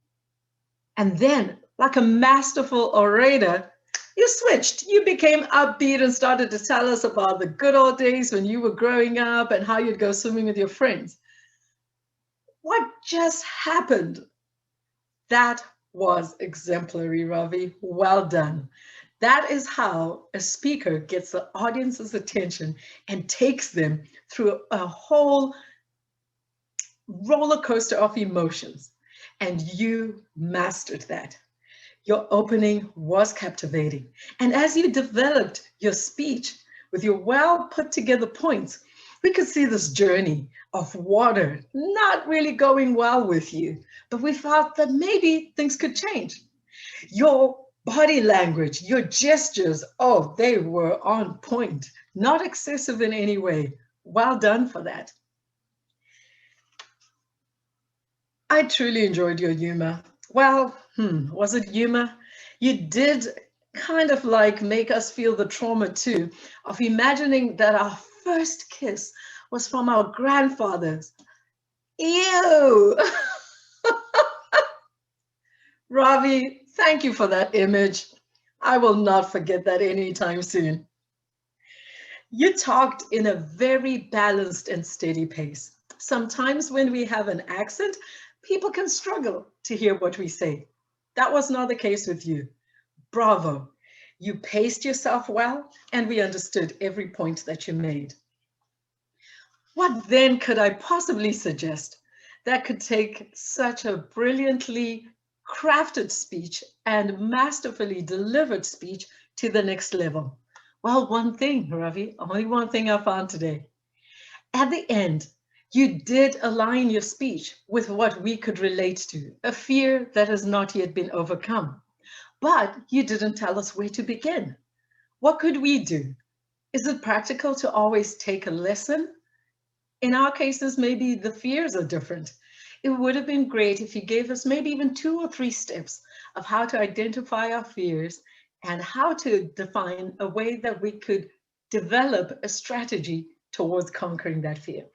And then, like a masterful orator, you switched. You became upbeat and started to tell us about the good old days when you were growing up and how you'd go swimming with your friends. What just happened? That was exemplary, Ravi. Well done. That is how a speaker gets the audience's attention and takes them through a whole roller coaster of emotions. And you mastered that. Your opening was captivating. And as you developed your speech with your well put together points, we could see this journey of water not really going well with you, but we thought that maybe things could change. Your body language, your gestures, oh, they were on point, not excessive in any way. Well done for that. I truly enjoyed your humor. Well, was it humor? You did kind of like make us feel the trauma too of imagining that our first kiss was from our grandfathers. Ew! Ravi, thank you for that image. I will not forget that anytime soon. You talked in a very balanced and steady pace. Sometimes when we have an accent, people can struggle to hear what we say. That was not the case with you. Bravo. You paced yourself well, and we understood every point that you made. What then could I possibly suggest that could take such a brilliantly crafted speech and masterfully delivered speech to the next level? Well, one thing, Ravi, only one thing I found today. At the end, you did align your speech with what we could relate to, a fear that has not yet been overcome. But you didn't tell us where to begin. What could we do? Is it practical to always take a lesson? In our cases, maybe the fears are different. It would have been great if you gave us maybe even 2 or 3 steps of how to identify our fears and how to define a way that we could develop a strategy towards conquering that fear.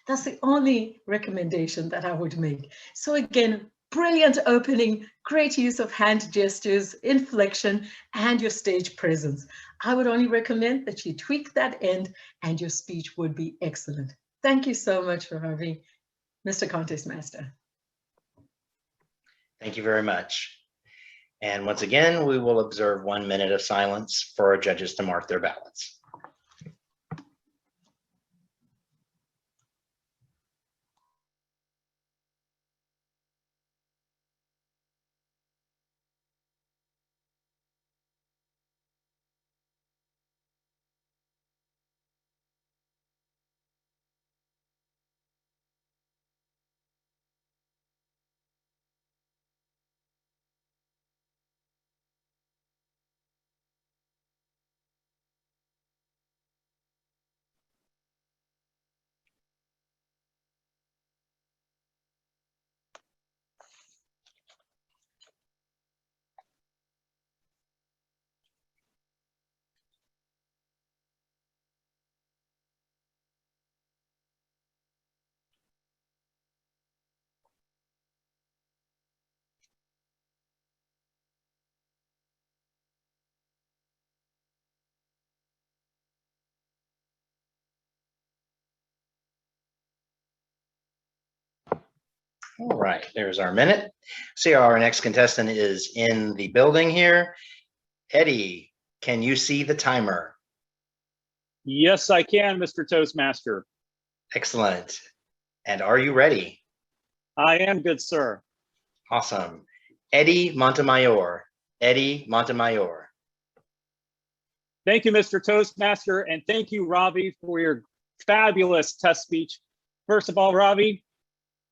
That's the only recommendation that I would make. So again, brilliant opening, great use of hand gestures, inflection, and your stage presence. I would only recommend that you tweak that end and your speech would be excellent. Thank you so much, Ravi, Mr. Contest Master. Thank you very much. And once again, we will observe 1 minute of silence for our judges to mark their ballots. All right, there's our minute. See, our next contestant is in the building here. Eddie, can you see the timer? Yes, I can, Mr. Toastmaster. Excellent. And are you ready? I am, good sir. Awesome. Eddie Montemayor. Eddie Montemayor. Thank you, Mr. Toastmaster, and thank you, Ravi, for your fabulous test speech. First of all, Ravi,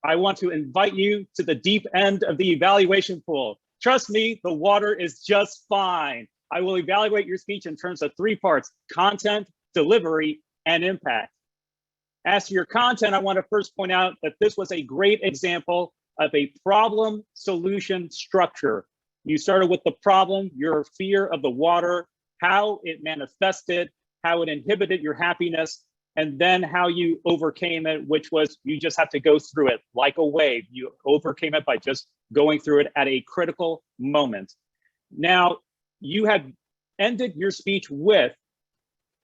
I want to invite you to the deep end of the evaluation pool. Trust me, the water is just fine. I will evaluate your speech in terms of 3 parts: content, delivery, and impact. As to your content, I want to first point out that this was a great example of a problem solution structure. You started with the problem, your fear of the water, how it manifested, how it inhibited your happiness, and then how you overcame it, which was you just have to go through it like a wave. You overcame it by just going through it at a critical moment. Now, you have ended your speech with,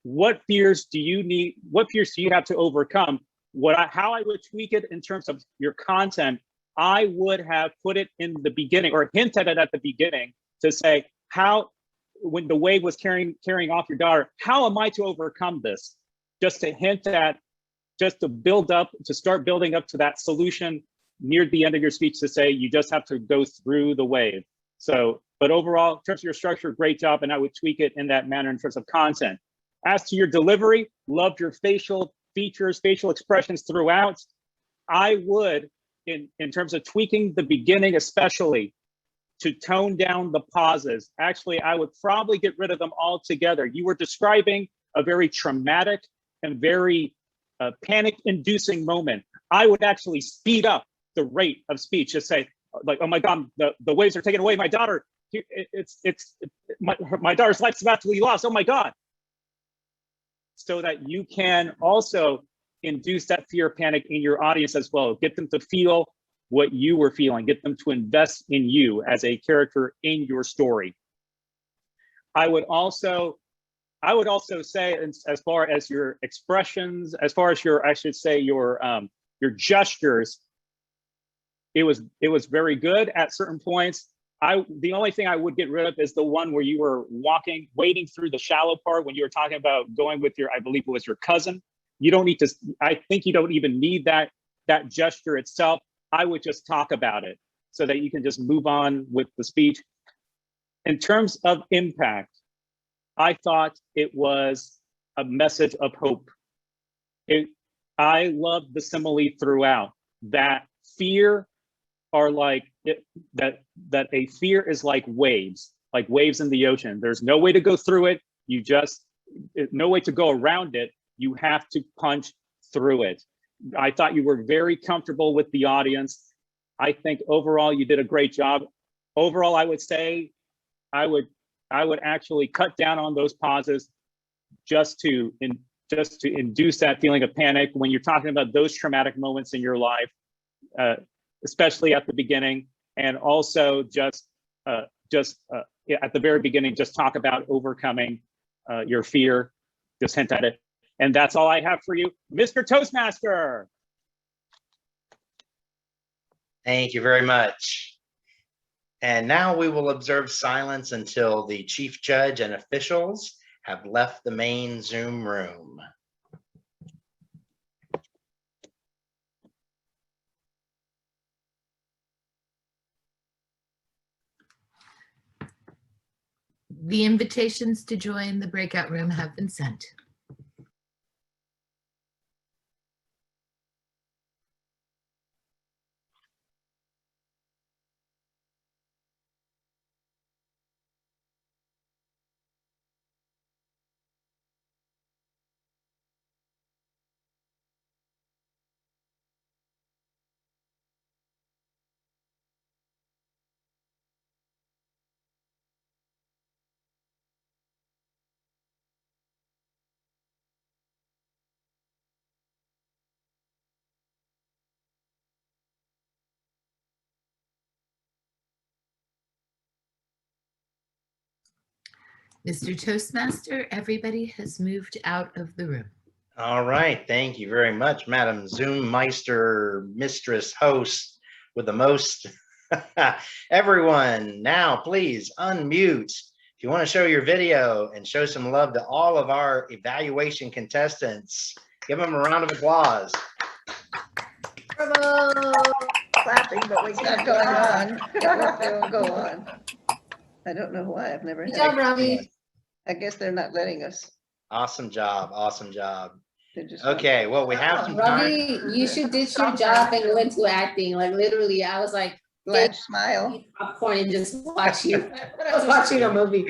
what fears do you need? What fears do you have to overcome? How I would tweak it in terms of your content, I would have put it in the beginning or hinted at it at the beginning to say, when the wave was carrying off your daughter, how am I to overcome this? Just to hint at, just to build up, to start building up to that solution near the end of your speech to say, you just have to go through the wave. So, but overall, in terms of your structure, great job. And I would tweak it in that manner in terms of content. As to your delivery, loved your facial features, facial expressions throughout. I would, in terms of tweaking the beginning, especially to tone down the pauses. Actually, I would probably get rid of them altogether. You were describing a very traumatic and very panic-inducing moment. I would actually speed up the rate of speech. Just say, like, oh my God, the waves are taking away my daughter. My daughter's life's about to be lost. Oh my God. So that you can also induce that fear of panic in your audience as well. Get them to feel what you were feeling. Get them to invest in you as a character in your story. I would also say, as far as your expressions, as far as your, I should say, your gestures, it was very good at certain points. The only thing I would get rid of is the one where you were wading through the shallow part when you were talking about going with your, I believe it was your cousin. You don't need to, I think you don't even need that gesture itself. I would just talk about it so that you can just move on with the speech. In terms of impact, I thought it was a message of hope. I love the simile throughout, that fear are like, that a fear is like waves in the ocean. There's no way to go through it. You just, no way to go around it. You have to punch through it. I thought you were very comfortable with the audience. I think overall you did a great job. Overall, I would say I would actually cut down on those pauses just to induce that feeling of panic when you're talking about those traumatic moments in your life, especially at the beginning, and also just at the very beginning, just talk about overcoming your fear. Just hint at it. And that's all I have for you, Mr. Toastmaster. Thank you very much. And now we will observe silence until the chief judge and officials have left the main Zoom room. The invitations to join the breakout room have been sent. Mr. Toastmaster, everybody has moved out of the room. All right, thank you very much, Madam Zoom Meister, mistress, host with the most. Everyone, now please unmute. If you want to show your video and show some love to all of our evaluation contestants, give them a round of applause. Bravo! Clapping, but we got going on. We'll go on. I don't know why. I've never. Good job, Robbie. I guess they're not letting us. Awesome job. Awesome job. Just Okay, well, we have some Robbie, time. you should ditch your job and go into acting. Like literally, I was like, glad smile, popcorn, and just watch you. I was watching a movie.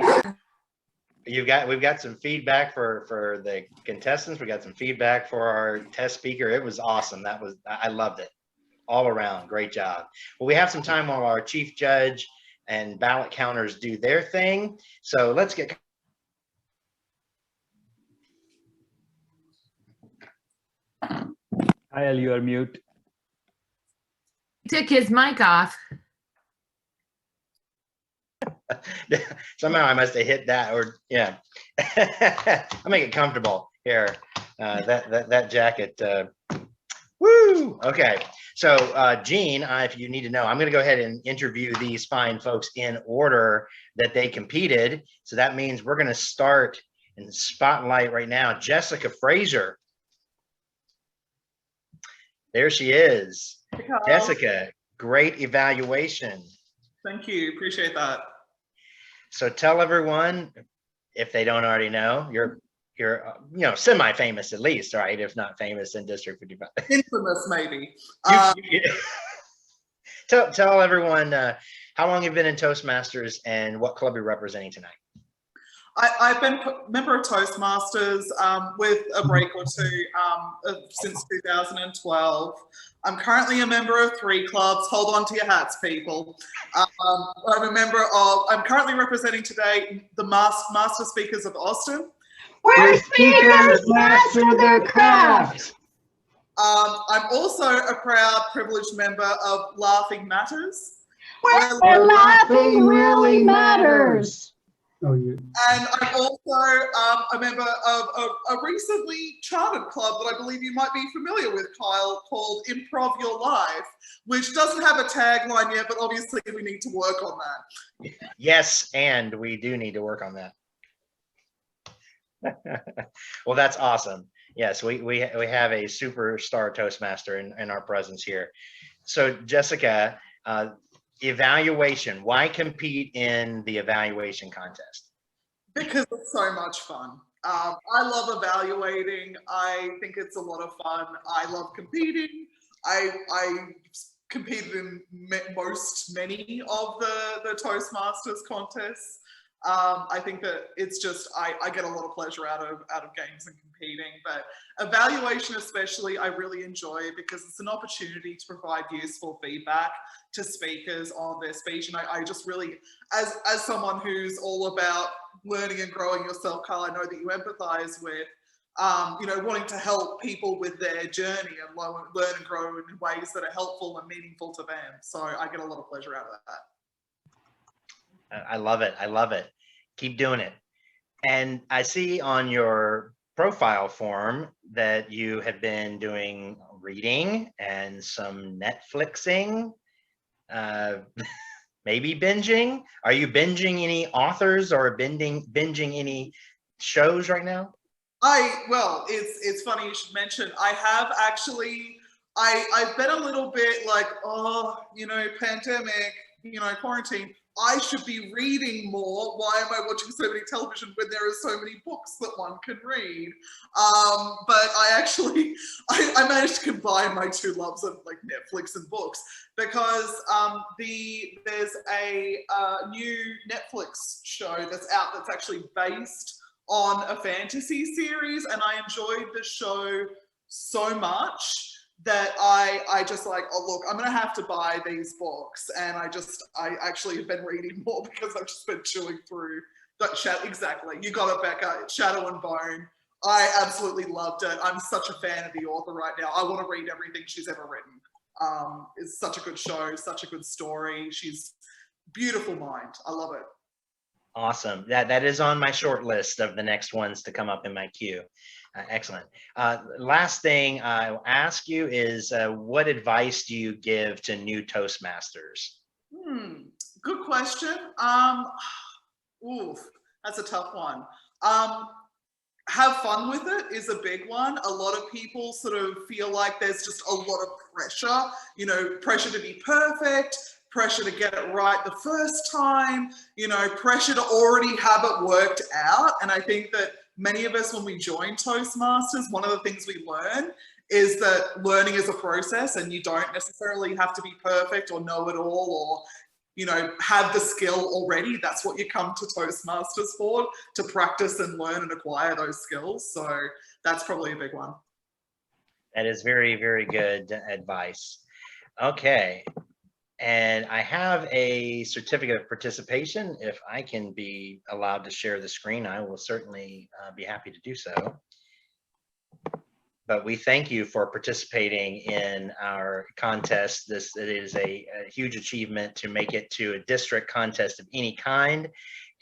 We've got some feedback for the contestants. We got some feedback for our test speaker. It was awesome. I loved it all around. Great job. Well, we have some time while our chief judge and ballot counters do their thing. So let's get. Hale, you are mute. He took his mic off. Somehow I must have hit that, or yeah. I'll make it comfortable here. That jacket. Woo! Okay. So Gene, if you need to know, I'm going to go ahead and interview these fine folks in order that they competed. So that means we're going to start in the spotlight right now. Jessica Frazier. There she is. Jessica, great evaluation. Thank you. Appreciate that. So tell everyone, if they don't already know, you're semi-famous at least, right? If not famous in District 55. Infamous, maybe. Tell everyone how long you've been in Toastmasters and what club you're representing tonight. I've been a member of Toastmasters with a break or two since 2012. I'm currently a member of 3 clubs. Hold on to your hats, people. I'm currently representing today the Master Speakers of Austin. Where speakers master their craft. I'm also a proud, privileged member of Laughing Matters. Where laughing really matters. Oh, yeah. And I'm also a member of a recently chartered club that I believe you might be familiar with, Kyle, called Improv Your Life, which doesn't have a tagline yet, but obviously we need to work on that. Yes, and we do need to work on that. Well, that's awesome. Yes, we have a superstar Toastmaster in our presence here. So Jessica, evaluation, why compete in the evaluation contest? Because it's so much fun. I love evaluating. I think it's a lot of fun. I love competing. I competed in many of the Toastmasters contests. I think that it's just, I get a lot of pleasure out of games and competing, but evaluation especially I really enjoy because it's an opportunity to provide useful feedback to speakers on their speech. And I just really, as someone who's all about learning and growing yourself, Carl, I know that you empathize with, you know, wanting to help people with their journey and learn and grow in ways that are helpful and meaningful to them. So I get a lot of pleasure out of that. I love it. I love it. Keep doing it. And I see on your profile form that you have been doing reading and some Netflixing, maybe binging. Are you binging any authors or binging any shows right now? Well, it's funny you should mention. I have actually, I've been a little bit like, oh, you know, pandemic, you know, quarantine. I should be reading more. Why am I watching so many television when there are so many books that one can read? But I actually, I managed to combine my two loves of like Netflix and books because there's a new Netflix show that's out that's actually based on a fantasy series, and I enjoyed the show so much that I just like, oh look, I'm gonna have to buy these books, and I actually have been reading more because I've just been chewing through that. Exactly, you got it, Becca. Shadow and Bone. I absolutely loved it. I'm such a fan of the author right now. I want to read everything she's ever written. It's such a good show, such a good story. She's beautiful mind. I love it. Awesome. That is on my short list of the next ones to come up in my queue. Excellent. Last thing I'll ask you is what advice do you give to new Toastmasters? Good question. Oof, that's a tough one. Have fun with it is a big one. A lot of people sort of feel like there's just a lot of pressure, you know, pressure to be perfect, pressure to get it right the first time, you know, pressure to already have it worked out. And I think that many of us, when we join Toastmasters, one of the things we learn is that learning is a process and you don't necessarily have to be perfect or know it all or, you know, have the skill already. That's what you come to Toastmasters for, to practice and learn and acquire those skills. So that's probably a big one. That is very, very good advice. Okay. And I have a certificate of participation. If I can be allowed to share the screen, I will certainly be happy to do so. But we thank you for participating in our contest. This is a huge achievement to make it to a district contest of any kind.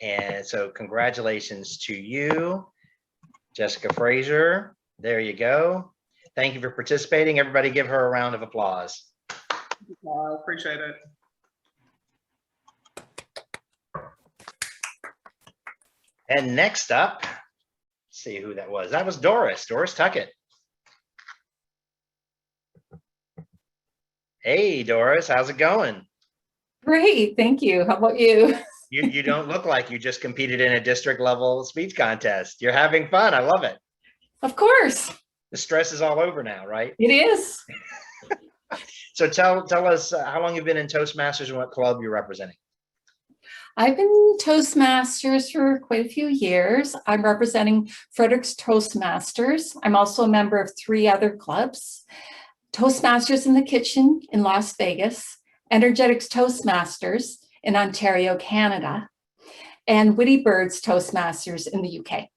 And so congratulations to you, Jessica Frazier. There you go. Thank you for participating. Everybody give her a round of applause. I appreciate it. And next up, let's see who that was. That was Doris Tuckett. Hey, Doris, how's it going? Great, thank you. How about you? You don't look like you just competed in a district level speech contest. You're having fun. I love it. Of course. The stress is all over now, right? It is. So tell us how long you've been in Toastmasters and what club you're representing. I've been Toastmasters for quite a few years. I'm representing Frederick's Toastmasters. I'm also a member of 3 other clubs. Toastmasters in the Kitchen in Las Vegas, Energetics Toastmasters in Ontario, Canada, and Witty Birds Toastmasters in the UK.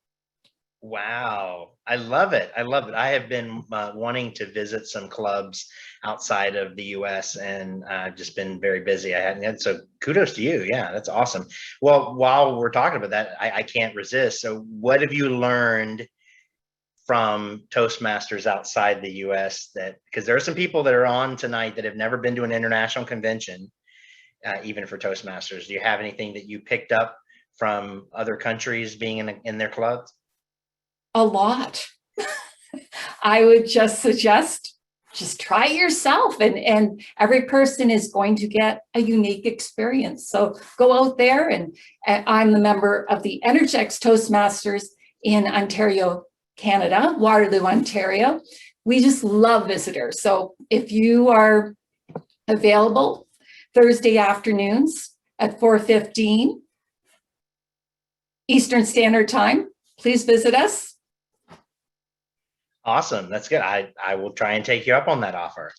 Wow, I love it. I love it. I have been wanting to visit some clubs outside of the US and I've just been very busy. I hadn't yet. So kudos to you. Yeah, that's awesome. Well, while we're talking about that, I can't resist. So what have you learned from Toastmasters outside the US because there are some people that are on tonight that have never been to an international convention, even for Toastmasters. Do you have anything that you picked up from other countries being in their clubs? A lot. I would just suggest just try it yourself, and every person is going to get a unique experience. So go out there, and I'm the member of the Energetics Toastmasters in Ontario, Canada, Waterloo, Ontario. We just love visitors. So if you are available Thursday afternoons at 4:15, Eastern Standard Time. Please visit us. Awesome. That's good. I will try and take you up on that offer.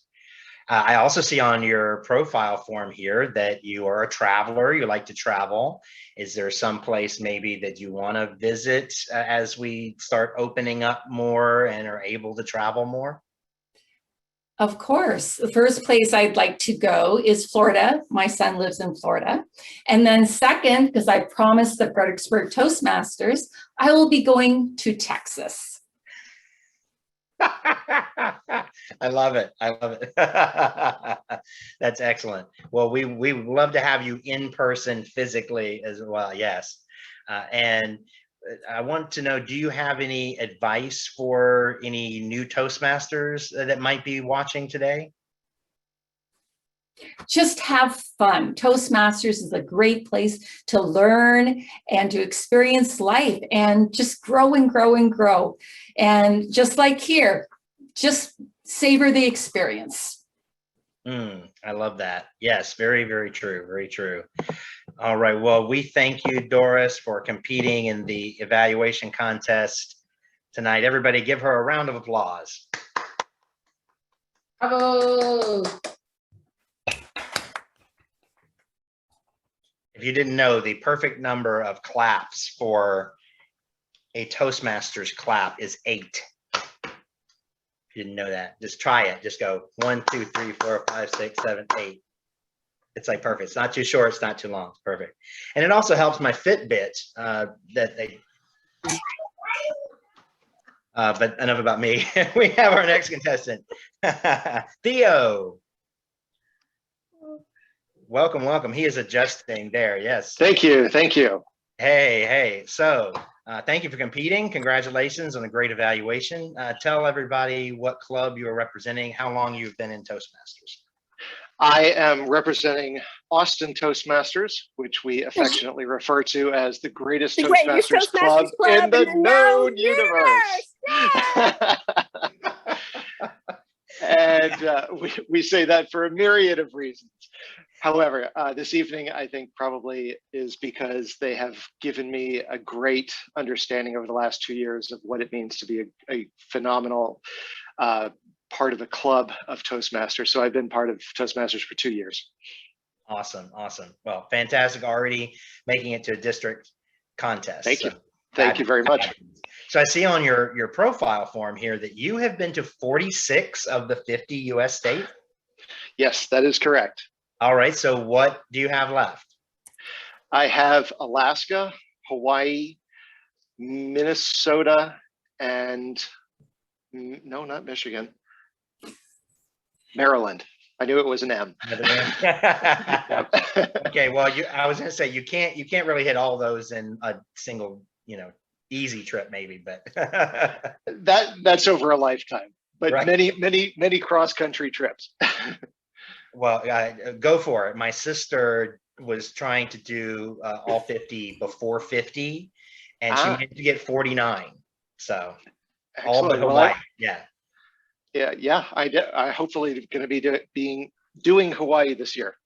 I also see on your profile form here that you are a traveler. You like to travel. Is there some place maybe that you want to visit as we start opening up more and are able to travel more? Of course. The first place I'd like to go is Florida. My son lives in Florida. And then second, because I promised the Fredericksburg Toastmasters, I will be going to Texas. I love it. I love it. That's excellent. Well, we would love to have you in person physically as well. Yes. And I want to know, do you have any advice for any new Toastmasters that might be watching today? Just have fun. Toastmasters is a great place to learn and to experience life and just grow and grow and grow. And just like here, just savor the experience. I love that. Yes, very, very true. Very true. All right. Well, we thank you, Doris, for competing in the evaluation contest tonight. Everybody give her a round of applause. Bravo. If you didn't know, the perfect number of claps for a Toastmasters clap is 8. If you didn't know that, just try it. Just go 1, 2, 3, 4, 5, 6, 7, 8. It's like perfect. It's not too short. It's not too long. It's perfect. And it also helps my Fitbit that they. But enough about me. We have our next contestant, Theo. Welcome, welcome. He is adjusting there. Yes. Thank you. Thank you. Hey. So thank you for competing. Congratulations on a great evaluation. Tell everybody what club you are representing, how long you've been in Toastmasters. I am representing Austin Toastmasters, which we affectionately refer to as the greatest Toastmasters club in the known universe. And we say that for a myriad of reasons. However, this evening, I think probably is because they have given me a great understanding over the last 2 years of what it means to be a phenomenal part of the club of Toastmasters. So I've been part of Toastmasters for 2 years. Awesome. Awesome. Well, fantastic. Already making it to a district contest. Thank you. Thank you very much. So I see on your profile form here that you have been to 46 of the 50 US states. Yes, that is correct. All right. So what do you have left? I have Alaska, Hawaii, Minnesota, and no, not Michigan. Maryland. I knew it was an M. Okay, well, I was going to say you can't really hit all those in a single, easy trip, maybe, but that's over a lifetime. But right. many cross-country trips. Well, go for it. My sister was trying to do all 50 before 50, and she managed to get 49. So excellent. All but Hawaii. Yeah. I hopefully going to be doing Hawaii this year.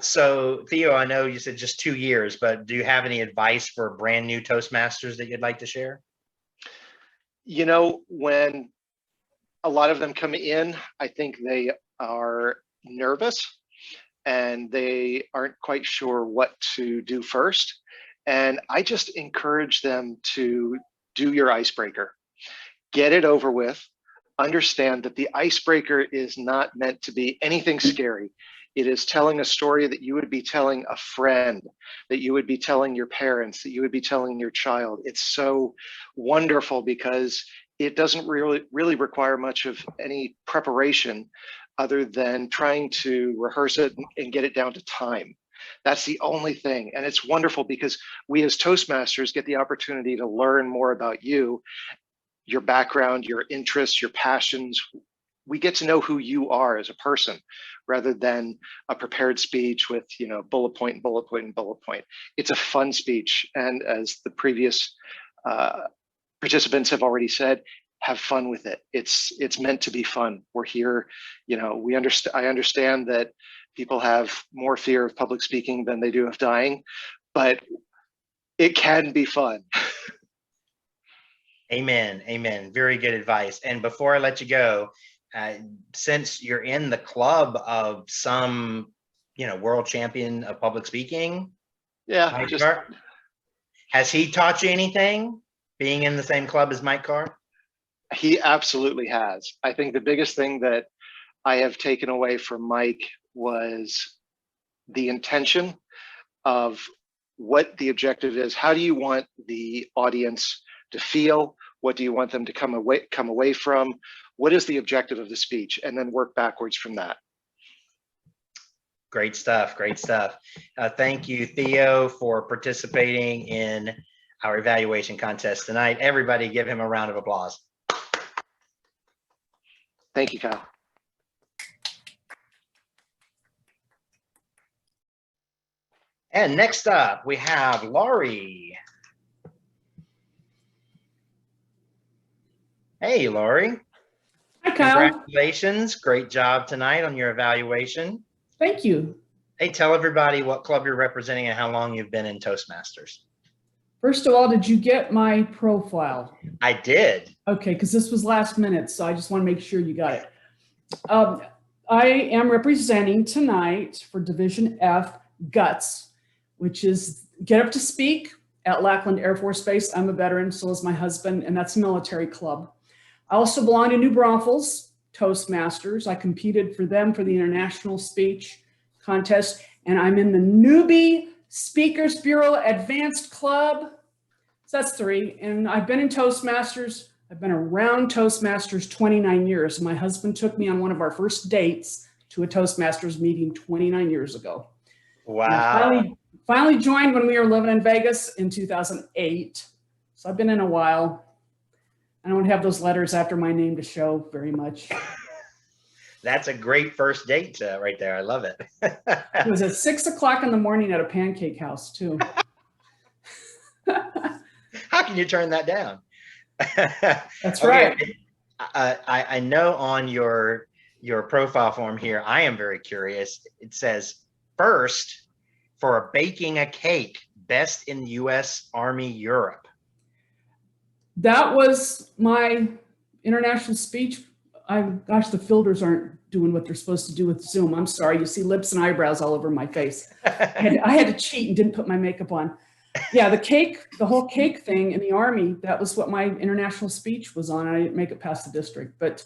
So Theo, I know you said just 2 years, but do you have any advice for brand new Toastmasters that you'd like to share? When a lot of them come in, I think they are nervous and they aren't quite sure what to do first. And I just encourage them to do your icebreaker. Get it over with. Understand that the icebreaker is not meant to be anything scary. It is telling a story that you would be telling a friend, that you would be telling your parents, that you would be telling your child. It's so wonderful because it doesn't really require much of any preparation other than trying to rehearse it and get it down to time. That's the only thing. And it's wonderful because we as Toastmasters get the opportunity to learn more about you, your background, your interests, your passions. We get to know who you are as a person rather than a prepared speech with, bullet point and bullet point and bullet point. It's a fun speech. And as the previous participants have already said, have fun with it. It's meant to be fun. We're here, I understand that people have more fear of public speaking than they do of dying, but it can be fun. Amen. Amen. Very good advice. And before I let you go, since you're in the club of some, world champion of public speaking, Yeah, has he taught you anything being in the same club as Mike Carr? He absolutely has. I think the biggest thing that I have taken away from Mike was the intention of what the objective is. How do you want the audience to feel? What do you want them to come away from? What is the objective of the speech? And then work backwards from that. Great stuff. Great stuff. Thank you, Theo, for participating in our evaluation contest tonight. Everybody give him a round of applause. Thank you, Kyle. And next up, we have Laurie. Hey, Laurie. Hi, Kyle. Congratulations. Great job tonight on your evaluation. Thank you. Hey, tell everybody what club you're representing and how long you've been in Toastmasters. First of all, did you get my profile? I did. Okay, because this was last minute, so I just want to make sure you got it. I am representing tonight for Division F Guts, which is Get Up to Speak at Lackland Air Force Base. I'm a veteran, so is my husband, and that's a military club. I also belong to New Braunfels, Toastmasters. I competed for them for the international speech contest, and I'm in the Newbie Speakers Bureau Advanced Club. So that's 3, and I've been in Toastmasters. I've been around Toastmasters 29 years. My husband took me on one of our first dates to a Toastmasters meeting 29 years ago. Wow. Finally joined when we were living in Vegas in 2008. So I've been in a while. I don't have those letters after my name to show very much. That's a great first date right there. I love it. It was at 6 o'clock in the morning at a pancake house too. How can you turn that down? That's right. I know on your profile form here, I am very curious. It says first for baking a cake, best in U.S. Army Europe. That was my international speech. Gosh, the filters aren't doing what they're supposed to do with Zoom. I'm sorry. You see lips and eyebrows all over my face. I had to cheat and didn't put my makeup on. Yeah, the whole cake thing in the Army, that was what my international speech was on. I didn't make it past the district. But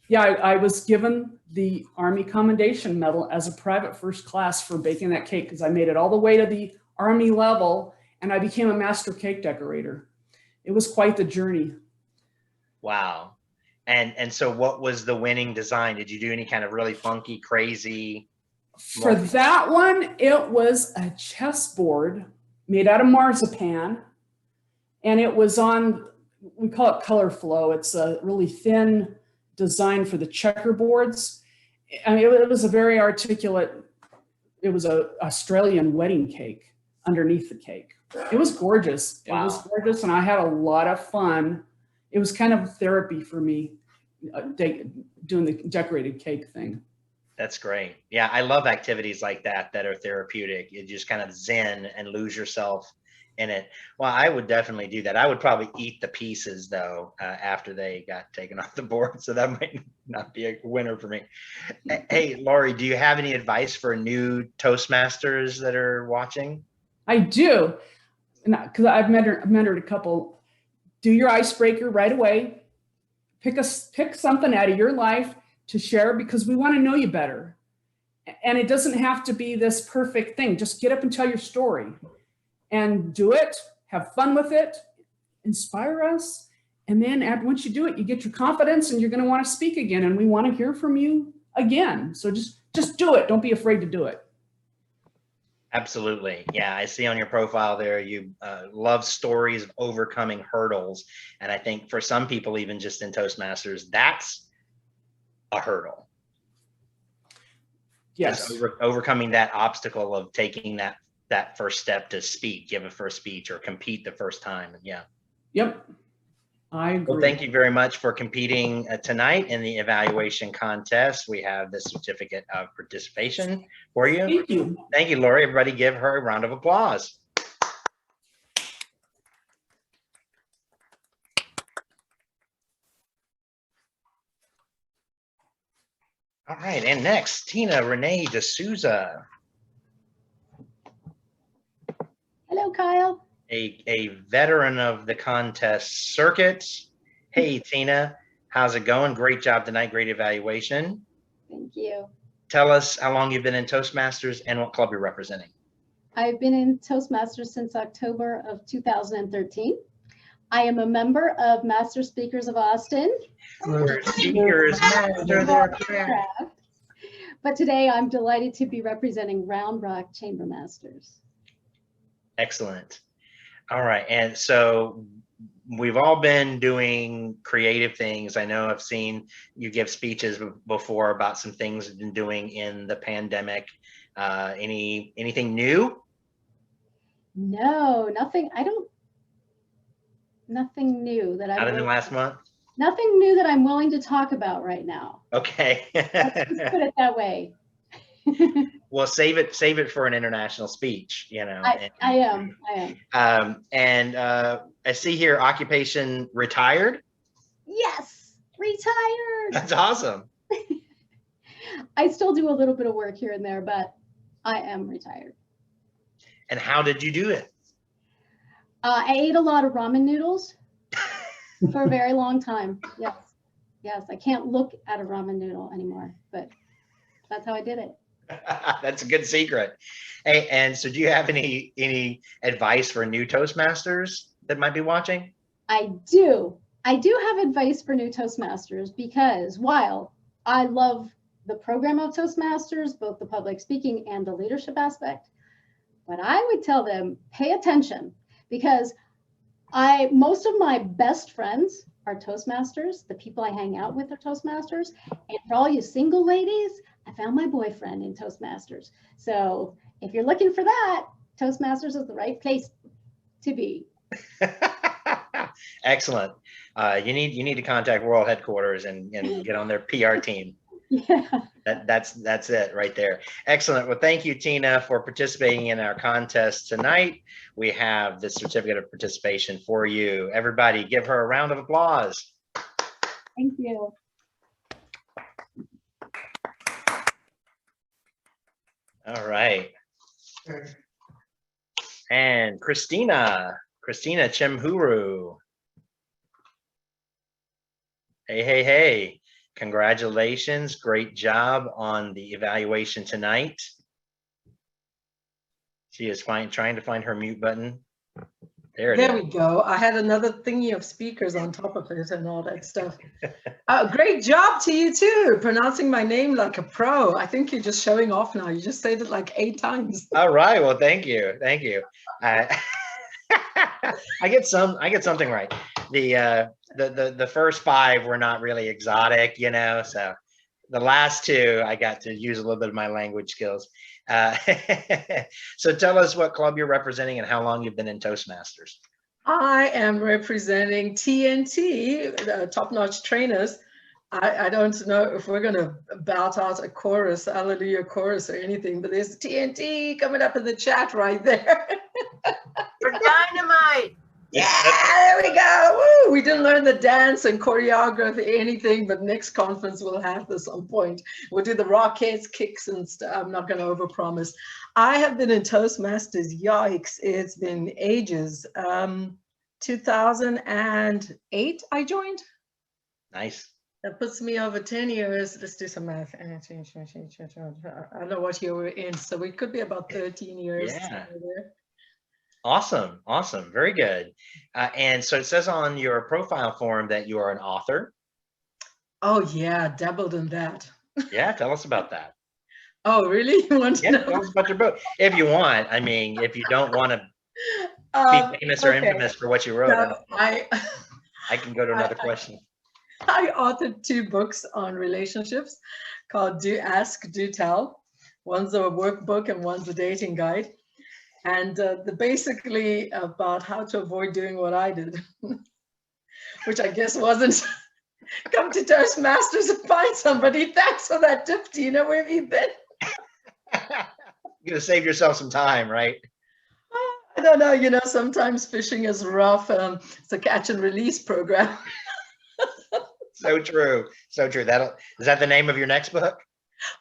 yeah, I was given the Army Commendation Medal as a private first class for baking that cake because I made it all the way to the Army level and I became a master cake decorator. It was quite the journey. Wow. And so what was the winning design? Did you do any kind of really funky, crazy? For that one, it was a chessboard made out of marzipan. And it was on, we call it color flow. It's a really thin design for the checkerboards. I mean, it was a very articulate, it was an Australian wedding cake underneath the cake. It was gorgeous. Wow. It was gorgeous, and I had a lot of fun. It was kind of therapy for me, doing the decorated cake thing. That's great. Yeah, I love activities like that are therapeutic. You just kind of zen and lose yourself in it. Well, I would definitely do that. I would probably eat the pieces, though, after they got taken off the board, so that might not be a winner for me. Hey, Laurie, do you have any advice for new Toastmasters that are watching? I do. Because I've mentored a couple. Do your icebreaker right away. Pick something out of your life to share because we want to know you better. And it doesn't have to be this perfect thing. Just get up and tell your story and do it. Have fun with it. Inspire us. And then once you do it, you get your confidence and you're going to want to speak again. And we want to hear from you again. So just do it. Don't be afraid to do it. Absolutely. Yeah, I see on your profile there, you love stories of overcoming hurdles. And I think for some people, even just in Toastmasters, that's a hurdle. Yes. Just overcoming that obstacle of taking that first step to speak, give a first speech or compete the first time. Yeah. Yep. I agree. Well, thank you very much for competing tonight in the evaluation contest. We have the certificate of participation for you. Thank you. Thank you, Laurie. Everybody give her a round of applause. All right, and next, Tina Renee D'Souza, Hello, Kyle. a veteran of the contest circuit. Hey, Tina, how's it going? Great job tonight, great evaluation. Thank you. Tell us how long you've been in Toastmasters and what club you're representing. I've been in Toastmasters since October of 2013. I am a member of Master Speakers of Austin. Speakers master their craft. But today I'm delighted to be representing Round Rock Chamber Masters. Excellent. All right, and so we've all been doing creative things. I know I've seen you give speeches before about some things you've been doing in the pandemic. Anything new? No, nothing. Nothing new that Not in the last month? Nothing new that I'm willing to talk about right now. Okay. Let's just put it that way. Well, save it for an international speech, you know. I am. I see here occupation retired. Yes, retired. That's awesome. I still do a little bit of work here and there, but I am retired. And how did you do it? I ate a lot of ramen noodles for a very long time. Yes. Yes. I can't look at a ramen noodle anymore, but that's how I did it. That's a good secret. Hey, and so do you have any advice for new Toastmasters that might be watching? I do. I do have advice for new Toastmasters because while I love the program of Toastmasters, both the public speaking and the leadership aspect, but I would tell them pay attention because most of my best friends are Toastmasters. The people I hang out with are Toastmasters. And for all you single ladies, I found my boyfriend in Toastmasters. So if you're looking for that, Toastmasters is the right place to be. Excellent. You need to contact World Headquarters and get on their PR team. Yeah. That's it right there. Excellent. Well, thank you, Tina, for participating in our contest tonight. We have the certificate of participation for you. Everybody, give her a round of applause. Thank you. All right. And Christina Chimhuru. Hey. Congratulations. Great job on the evaluation tonight. She is trying to find her mute button. There we go. I had another thingy of speakers on top of it and all that stuff. Great job to you too, pronouncing my name like a pro. I think you're just showing off now. You just said it like 8 times. All right. Well, thank you. I get something right. The first 5 were not really exotic, you know. So the last 2, I got to use a little bit of my language skills. So tell us what club you're representing and how long you've been in Toastmasters. I am representing TNT, top-notch trainers. I don't know if we're going to bout out a chorus, hallelujah chorus or anything, but there's TNT coming up in the chat right there. For dynamite. Yeah, there we go. Woo! We didn't learn the dance and choreography, anything, but next conference we'll have this on point. We'll do the rockettes, kicks, and stuff. I'm not going to overpromise. I have been in Toastmasters, yikes, it's been ages. 2008, I joined. Nice. That puts me over 10 years. Let's do some math. I don't know what year we're in, so we could be about 13 years. Yeah. Awesome. Very good. And so it says on your profile form that you are an author. Oh yeah, dabbled in that. Yeah, tell us about that. Oh, really? You want to know? Tell us about your book. If you want. I mean, if you don't want to be famous or infamous for what you wrote, no, I can go to another question. I authored 2 books on relationships called Do Ask, Do Tell. One's a workbook and one's a dating guide. And they're basically about how to avoid doing what I did, which I guess wasn't come to Toastmasters and find somebody. Thanks for that tip, Tina. Where have you been? You're going to save yourself some time, right? I don't know. You know, sometimes fishing is rough. It's a catch and release program. So true. Is that the name of your next book?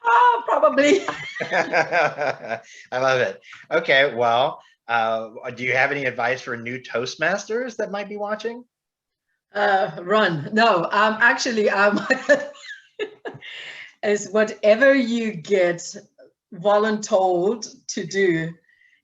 Oh, probably. I love it. Okay, well, do you have any advice for new Toastmasters that might be watching? Run. No, actually, is whatever you get voluntold to do,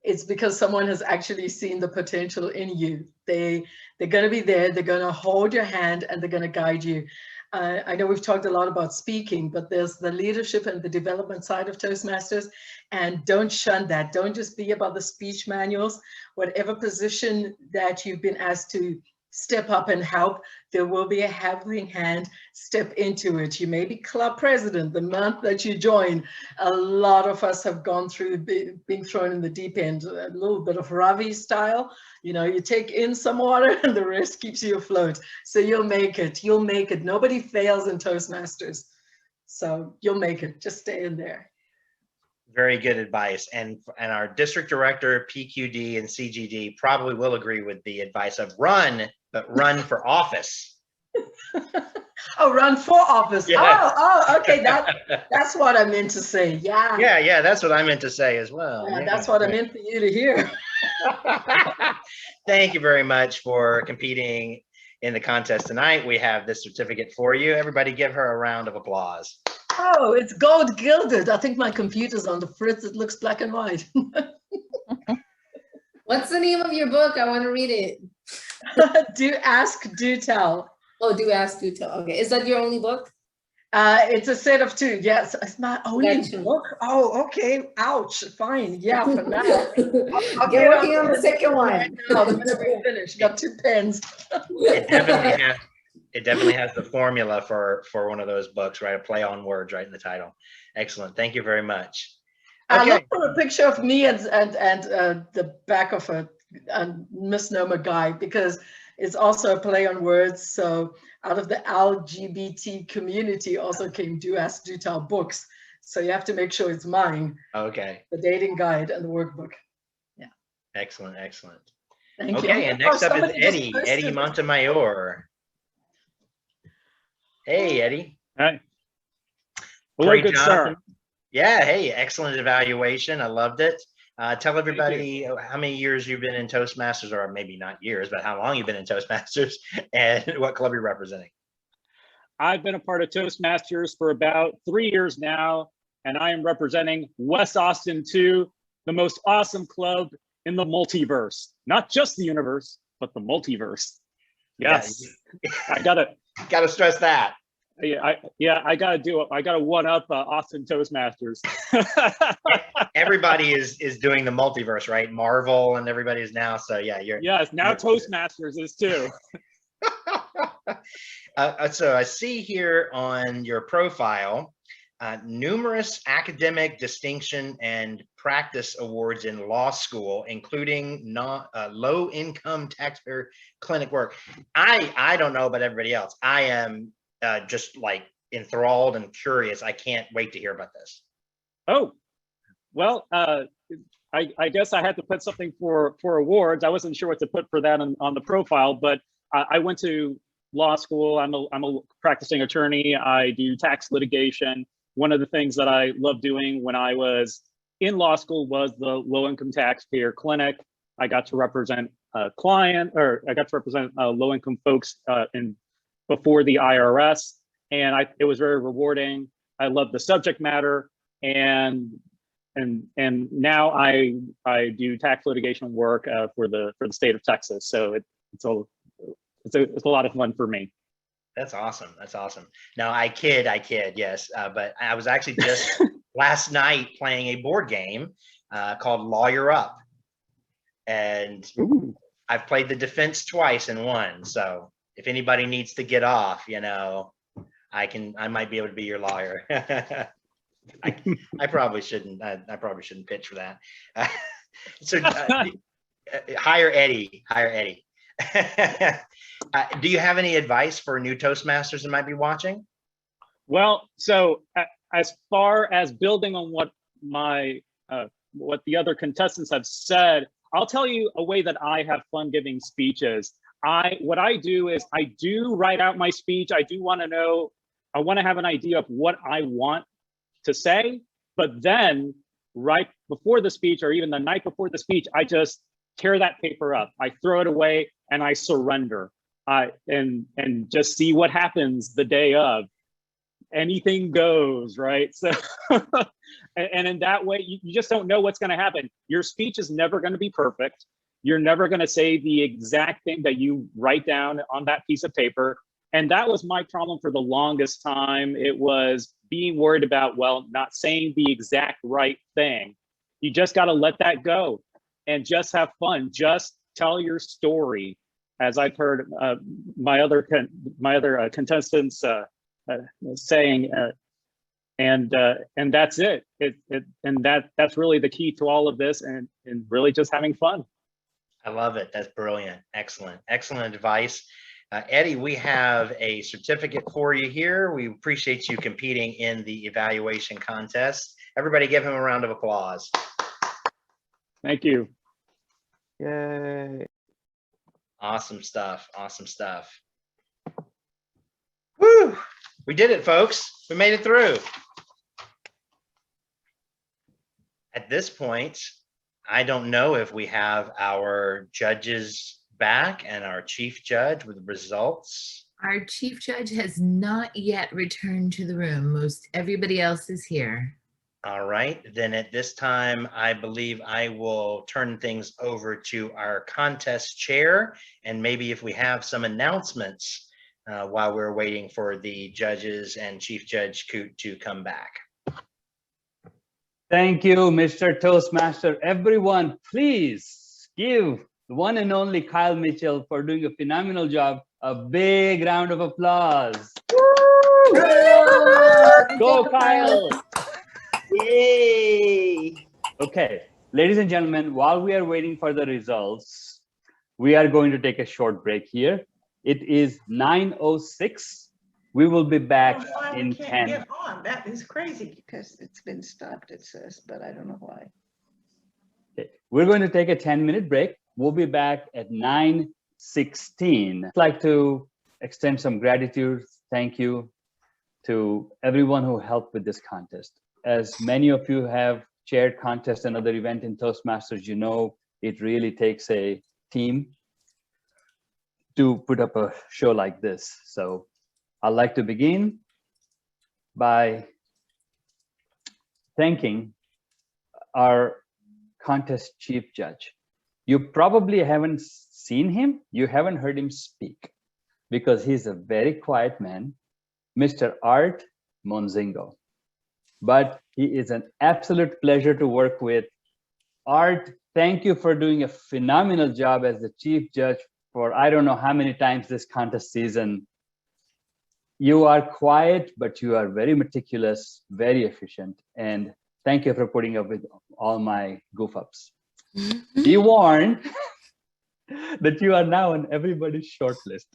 it's because someone has actually seen the potential in you. They're going to be there, they're going to hold your hand, and they're going to guide you. I know we've talked a lot about speaking, but there's the leadership and the development side of Toastmasters, and don't shun that. Don't just be about the speech manuals. Whatever position that you've been asked to step up and help, there will be a helping hand. Step into it. You may be club president the month that you join. A lot of us have gone through being thrown in the deep end, a little bit of Ravi style. You know, you take in some water and the rest keeps you afloat. So you'll make it. You'll make it. Nobody fails in Toastmasters. So you'll make it. Just stay in there. Very good advice. And our district director, PQD and CGD probably will agree with the advice of run, but run for office. Oh, run for office. Yes. Oh, okay. That's what I meant to say. Yeah. Yeah, that's what I meant to say as well. Yeah, that's what I meant for you to hear. Thank you very much for competing in the contest tonight. We have this certificate for you. Everybody give her a round of applause. Oh, it's gold gilded. I think my computer's on the fritz. It looks black and white. What's the name of your book? I want to read it. Do Ask, Do Tell. Oh, Do Ask, Do Tell. Okay. Is that your only book? It's a set of two. Yes, it's my only book. Oh, okay. Ouch. Fine. Yeah, for now. I'll get working on the second one. Right now, the minute we finish. Got 2 pens. It definitely has the formula for one of those books, right? A play on words right in the title. Excellent. Thank you very much. I Okay. look for a picture of me and the back of a misnomer guy, because it's also a play on words. So out of the LGBT community also came Do Ask, Do Tell books. So you have to make sure it's mine. Okay. The dating guide and the workbook. Yeah. Excellent. Thank you. Okay, and next up is somebody just Eddie posted- Montemayor. Hey, Eddie. Hi. Hello, Great good job. sir. Yeah, hey, excellent evaluation. I loved it. Tell everybody how many years you've been in Toastmasters, or maybe not years, but how long you've been in Toastmasters and what club you're representing. I've been a part of Toastmasters for about 3 years now, and I am representing West Austin 2, the most awesome club in the multiverse. Not just the universe, but the multiverse. Yes, I gotta stress that. I gotta do it. I gotta one up Austin Toastmasters. Everybody is doing the multiverse, right? Marvel and everybody is now. So yeah, yes. Now Toastmasters is too. So I see here on your profile numerous academic distinction and practice awards in law school, including low-income taxpayer clinic work. I don't know about everybody else. I am just like enthralled and curious. I can't wait to hear about this. Oh, well, I guess I had to put something for awards. I wasn't sure what to put for that on the profile, but I went to law school. I'm a practicing attorney. I do tax litigation. One of the things that I loved doing when I was in law school was the low-income taxpayer clinic. I got to represent a client, or I got to represent low-income folks before the IRS, and it was very rewarding. I loved the subject matter, and now I do tax litigation work for the state of Texas. So it's a lot of fun for me. That's awesome. That's awesome. Now I kid, yes. But I was actually just last night playing a board game called Lawyer Up. And I've played the defense twice and won. So if anybody needs to get off, I might be able to be your lawyer. I probably shouldn't. I probably shouldn't pitch for that. So hire Eddie. Do you have any advice for new Toastmasters that might be watching? Well, so as far as building on what what the other contestants have said, I'll tell you a way that I have fun giving speeches. What I do is I do write out my speech. I want to have an idea of what I want to say, but then right before the speech or even the night before the speech, I just tear that paper up. I throw it away and I surrender. And just see what happens the day of. Anything goes, right? So, and in that way, you just don't know what's going to happen. Your speech is never going to be perfect. You're never going to say the exact thing that you write down on that piece of paper. And that was my problem for the longest time. It was being worried about, well, not saying the exact right thing. You just got to let that go and just have fun. Just tell your story. As I've heard my other contestants saying, and that's it. And that's really the key to all of this, and really just having fun. I love it. That's brilliant. Excellent. Excellent advice. Eddie, we have a certificate for you here. We appreciate you competing in the evaluation contest. Everybody give him a round of applause. Thank you. Yay. Awesome stuff. Awesome stuff. Woo! We did it, folks. We made it through. At this point, I don't know if we have our judges back and our chief judge with the results. Our chief judge has not yet returned to the room. Most everybody else is here. All right, then at this time, I believe I will turn things over to our contest chair, and maybe if we have some announcements while we're waiting for the judges and Chief Judge Coote to come back. Thank you, Mr. Toastmaster. Everyone, please give the one and only Kyle Mitchell for doing a phenomenal job a big round of applause. Go, Kyle! Yay! Okay, ladies and gentlemen, while we are waiting for the results, we are going to take a short break here. It is 9:06. We will be back in 10. Get on. That is crazy because it's been stopped, it says, but I don't know why. Okay. We're going to take a 10-minute break. We'll be back at 9:16. I'd like to extend some gratitude, thank you to everyone who helped with this contest. As many of you have chaired contests and other events in Toastmasters, you know it really takes a team to put up a show like this. So I'd like to begin by thanking our contest chief judge. You probably haven't seen him, you haven't heard him speak, because he's a very quiet man, Mr. Art Monzingo. But he is an absolute pleasure to work with. Art, thank you for doing a phenomenal job as the chief judge for I don't know how many times this contest season. You are quiet, but you are very meticulous, very efficient. And thank you for putting up with all my goof ups. Be warned that you are now on everybody's short list.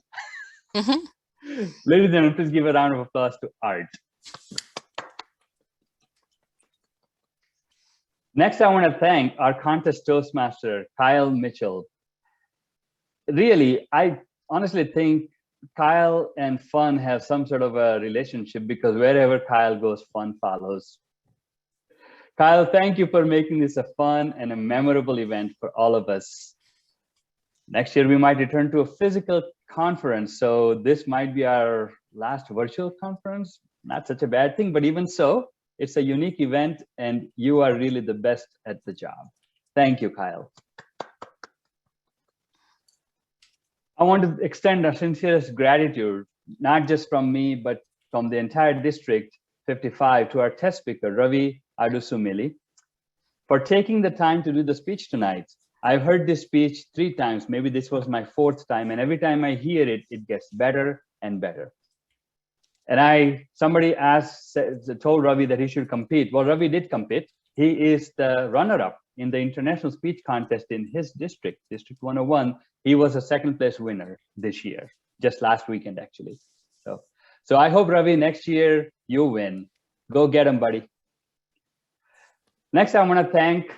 Ladies and gentlemen, please give a round of applause to Art. Next, I want to thank our contest Toastmaster, Kyle Mitchell. Really, I honestly think Kyle and fun have some sort of a relationship because wherever Kyle goes, fun follows. Kyle, thank you for making this a fun and a memorable event for all of us. Next year, we might return to a physical conference, so this might be our last virtual conference. Not such a bad thing, but even so, it's a unique event and you are really the best at the job. Thank you, Kyle. I want to extend our sincerest gratitude, not just from me, but from the entire District 55 to our test speaker, Ravi Adusumili, for taking the time to do the speech tonight. I've heard this speech 3 times, maybe this was my 4th time, and every time I hear it, it gets better and better. And somebody told Ravi that he should compete. Well, Ravi did compete. He is the runner-up in the international speech contest in his district, District 101. He was a 2nd place winner this year, just last weekend, actually. So I hope, Ravi, next year you win. Go get him, buddy. Next, I want to thank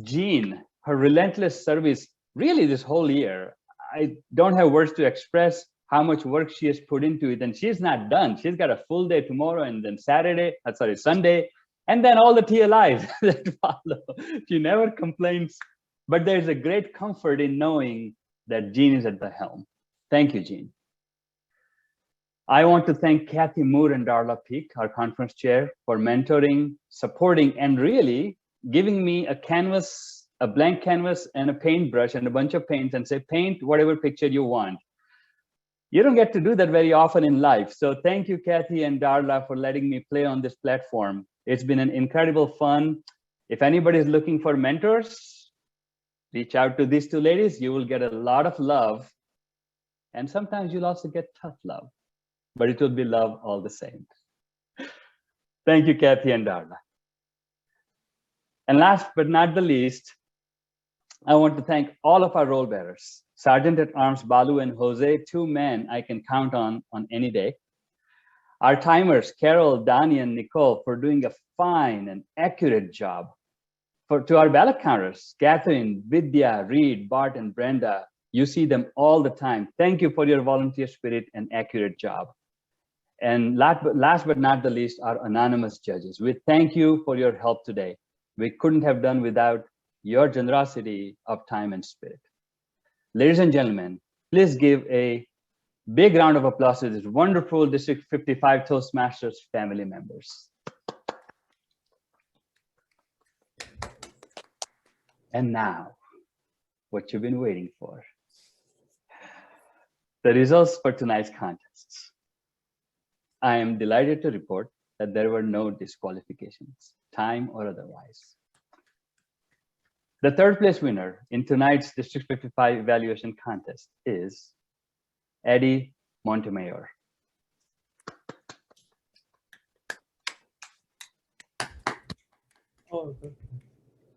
Jean, her relentless service, really this whole year. I don't have words to express how much work she has put into it, and she's not done. She's got a full day tomorrow, and then Sunday, and then all the TLIs that follow. She never complains, but there's a great comfort in knowing that Jean is at the helm. Thank you, Jean. I want to thank Kathy Moore and Darla Peak, our conference chair, for mentoring, supporting, and really giving me a canvas, a blank canvas and a paintbrush and a bunch of paints and say, paint whatever picture you want. You don't get to do that very often in life. So thank you, Kathy and Darla, for letting me play on this platform. It's been an incredible fun. If anybody is looking for mentors, reach out to these two ladies. You will get a lot of love. And sometimes you'll also get tough love, but it will be love all the same. Thank you, Kathy and Darla. And last but not the least, I want to thank all of our role bearers, Sergeant at Arms Balu and Jose, two men I can count on any day. Our timers, Carol, Dani, and Nicole, for doing a fine and accurate job. To our ballot counters, Catherine, Vidya, Reed, Bart, and Brenda, you see them all the time. Thank you for your volunteer spirit and accurate job. And last but not the least, our anonymous judges. We thank you for your help today. We couldn't have done without your generosity of time and spirit. Ladies and gentlemen, please give a big round of applause to this wonderful District 55 Toastmasters family members. And now, what you've been waiting for. The results for tonight's contests. I am delighted to report that there were no disqualifications, time or otherwise. The third place winner in tonight's District 55 evaluation contest is Eddie Montemayor.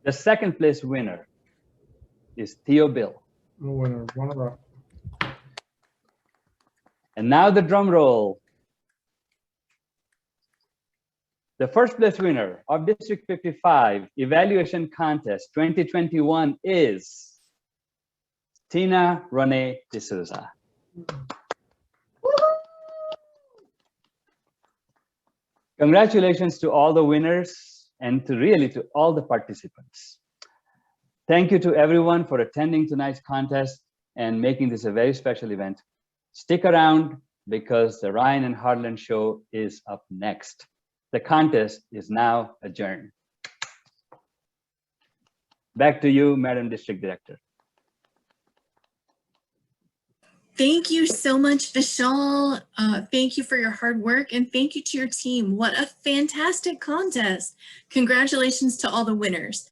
The second place winner is Theo Bill. No winner, runner-up. And now the drum roll. The first place winner of District 55 Evaluation Contest 2021 is Tina Renee D'Souza. Congratulations to all the winners and to all the participants. Thank you to everyone for attending tonight's contest and making this a very special event. Stick around because the Ryan and Harlan show is up next. The contest is now adjourned. Back to you, Madam District Director. Thank you so much, Vishal. Thank you for your hard work and thank you to your team. What a fantastic contest. Congratulations to all the winners.